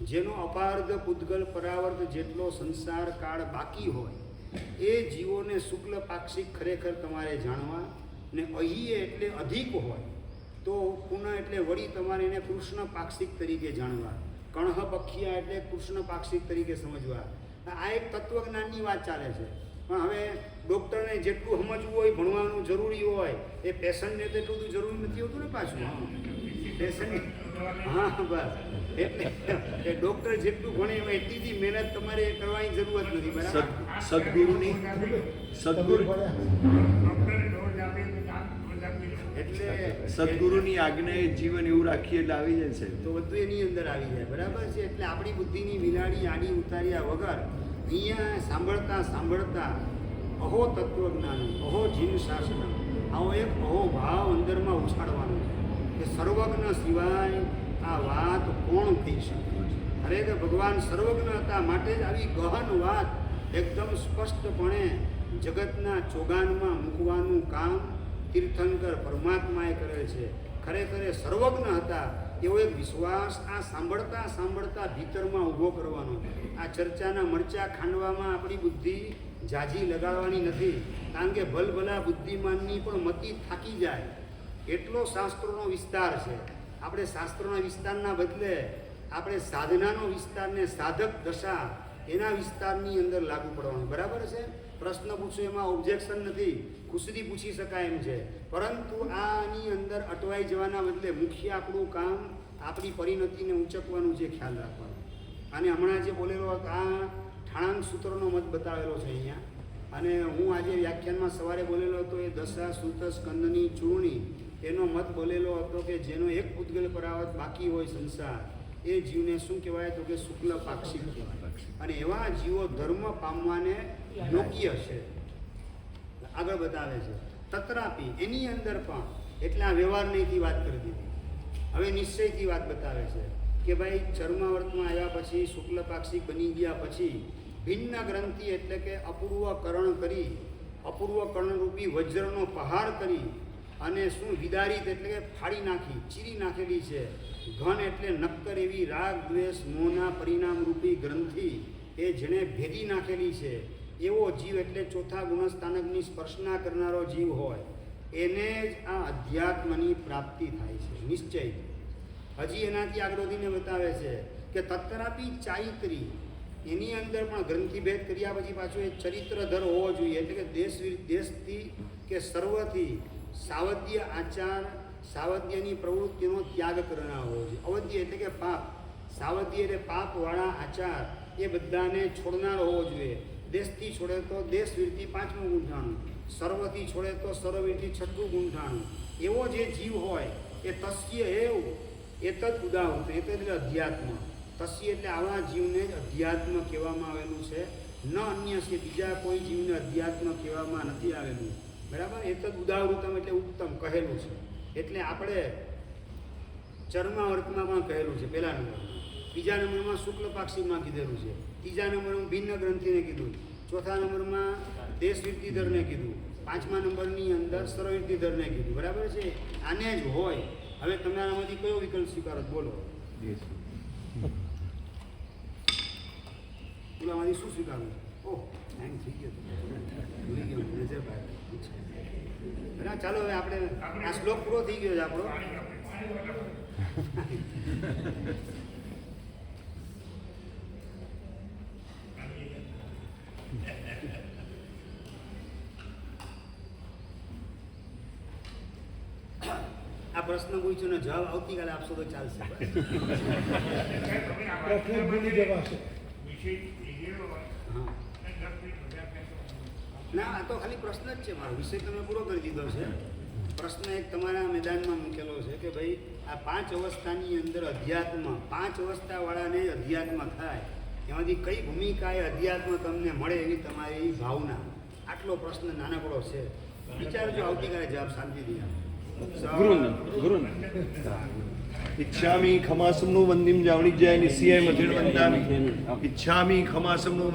જેનો અપાર્ધ પૂતગલ પરાવર્ત જેટલો સંસાર કાળ બાકી હોય એ જીવોને શુક્લ પાક્ષિક ખરેખર તમારે જાણવા, ને અહીં એટલે અધિક હોય તો પુનઃ એટલે વળી તમારે એને કૃષ્ણ પાક્ષિક તરીકે જાણવા, કણહ પક્ષિયા એટલે કૃષ્ણ પાક્ષિક તરીકે સમજવા. આ એક તત્વજ્ઞાનની વાત ચાલે છે. પણ હવે ડૉક્ટરને જેટલું સમજવું હોય, ભણવાનું જરૂરી હોય, એ પેશન્ટને તો એટલું બધું જરૂરી નથી હોતું ને પાછું. પેશન્ટ હા બસ એટલે એ ડૉક્ટર જેટલું ભણે એમાં એટલી જ મહેનત તમારે કરવાની જરૂરત નથી. બરાબર. સદગુરુની સદગુરુ એટલે સદગુરુની આજ્ઞાએ જીવન એવું રાખીએ એટલે આવી જાય છે. તો બધું એની અંદર આવી જાય. બરાબર છે. એટલે આપણી બુદ્ધિની વિલાડી આડી ઉતાર્યા વગર અહીંયા સાંભળતા સાંભળતા અહો તત્વજ્ઞાન, અહો જીન શાસન, આવો એક અહો ભાવ અંદરમાં ઉછાળવાનો છે કે સર્વજ્ઞ સિવાય આ વાત કોણ કહી શકે. ખરેખર ભગવાન સર્વજ્ઞ હતા માટે જ આવી ગહન વાત એકદમ સ્પષ્ટપણે જગતના ચોગાનમાં મૂકવાનું કામ તીર્થંકર પરમાત્માએ કરેલ છે. ખરેખર એ સર્વજ્ઞ હતા એવો એક વિશ્વાસ આ સાંભળતા સાંભળતા ભીતરમાં ઊભો કરવાનો. આ ચર્ચાના મરચા ખાંડવામાં આપણી બુદ્ધિ જાજી લગાડવાની નથી, કારણ કે ભલભલા બુદ્ધિમાનની પણ મતિ થાકી જાય એટલો શાસ્ત્રોનો વિસ્તાર છે. આપણે શાસ્ત્રોના વિસ્તારના બદલે આપણે સાધનાનો વિસ્તારને સાધક દશા એના વિસ્તારની અંદર લાગુ પડવાનું. બરાબર છે. પ્રશ્ન પૂછો એમાં ઓબ્જેક્શન નથી, ખુશી પૂછી શકાય એમ છે. પરંતુ આની અંદર અટવાઈ જવાના બદલે મુખ્ય આપણું કામ આપણી પરિણતિને ઊંચકવાનું છે, ખ્યાલ રાખવાનો. અને હમણાં જે બોલેલો આ ઠાણાંક સૂત્રનો મત બતાવેલો છે અહીંયા, અને હું આજે વ્યાખ્યાનમાં સવારે બોલેલો હતો એ દશા સૂત સ્કંદની ચૂર્ણી એનો મત બોલેલો હતો કે જેનો એક પૂતગલ પરાવત બાકી હોય સંસાર, એ જીવને શું કહેવાય તો કે શુક્લ પાક્ષિક કહેવાય. અને એવા જીવો ધર્મ પામવાને યોગ્ય છે. આગળ બતાવે છે તત્રાપી એની અંદર પણ એટલે આ વ્યવહારનીથી વાત કરી દીધી. હવે નિશ્ચયથી વાત બતાવે છે કે ભાઈ ચર્માવર્તમાં આવ્યા પછી શુક્લ પાક્ષિક બની ગયા પછી ભિન્ન ગ્રંથિ એટલે કે અપૂર્વકરણ કરી, અપૂર્વકરણરૂપી વજ્રનો પહાર કરી અને શું વિદારિત એટલે કે ફાડી નાખી, ચીરી નાખેલી છે. ઘન એટલે નક્કર એવી રાગ દ્વેષ મોહના પરિણામરૂપી ગ્રંથિ એ જેણે ભેદી નાખેલી છે એવો જીવ એટલે ચોથા ગુણસ્થાનકની સ્પર્શના કરનારો જીવ હોય એને જ આ અધ્યાત્મની પ્રાપ્તિ થાય છે નિશ્ચય. હજી એનાથી આગળ વધીને બતાવે છે કે તત્રાપી ચારિત્રી એની અંદર પણ ગ્રંથિભેદ કર્યા પછી પાછું એ ચરિત્રધર હોવો જોઈએ. એટલે કે દેશથી કે સર્વથી સાવધ્ય આચાર, સાવધ્યની પ્રવૃત્તિનો ત્યાગ કરનાર હોવો જોઈએ. અવધ્ય એટલે કે પાપ, સાવધ્ય એટલે પાપવાળા આચાર એ બધાને છોડનાર હોવો જોઈએ. દેશથી છોડે તો દેશવીરથી 5મું ગુંઠાણું, સર્વથી છોડે તો સર્વવીરથી 6મું ગુંઠાણું. એવો જે જીવ હોય એ તસ્ય એવું એતદ ઉદાહૃત, એતદ એટલે અધ્યાત્મ. તસ્ય એટલે આવા જીવને જ અધ્યાત્મ કહેવામાં આવેલું છે. ન અન્ય છે, બીજા કોઈ જીવને અધ્યાત્મ કહેવામાં નથી આવેલું. બરાબર. એતદ ઉદાહૃતમ એટલે ઉત્તમ કહેલું છે. એટલે આપણે ચર્માવર્તમાં પણ કહેલું છે પહેલા નંબરમાં, બીજા નંબરમાં શુક્લ પાક્ષિકમાં કીધેલું છે, ત્રીજા નંબરમાં ભિન્ન ગ્રંથિને કીધું, ચોથા નંબરમાં દેશવૃત્તિધરને કીધું, 5મા નંબરની અંદર સર્વવૃત્તિધરને કીધું. બરાબર છે. આને જ હોય. હવે તમારામાંથી કયો વિકલ્પ સ્વીકારો બોલો? પેલામાંથી શું સ્વીકારવું? ઓહ ટાઈમ થઈ ગયો, ભૂલી ગયો, નજર બહાર. બરાબર. ચાલો હવે આપણે આ શ્લોક પૂરો થઈ ગયો છે આપણો. આ પ્રશ્ન પૂછ્યો ને જવાબ આવતીકાલે આપશો તો ચાલશે. ના, આ તો ખાલી પ્રશ્ન જ છે. મારો વિષય તમે પૂરો કરી દીધો છે. પ્રશ્ન એક તમારા મેદાનમાં મૂકેલો છે કે ભાઈ આ 5 અવસ્થાની અંદર અધ્યાત્મ, 5 અવસ્થાવાળાને અધ્યાત્મ થાય એમાંથી કઈ ભૂમિકાએ અધ્યાત્મ તમને મળે એવી તમારી ભાવના. આટલો પ્રશ્ન નાનકડો છે. વિચારજો, આવતીકાલે જવાબ શાંતિથી ગુરુ ઈચ્છામી ખમાસમનું વંદિમ જાવણી જાય નિશ્ચય મથિણ વંદામી ઈચ્છામી ખમાસમનું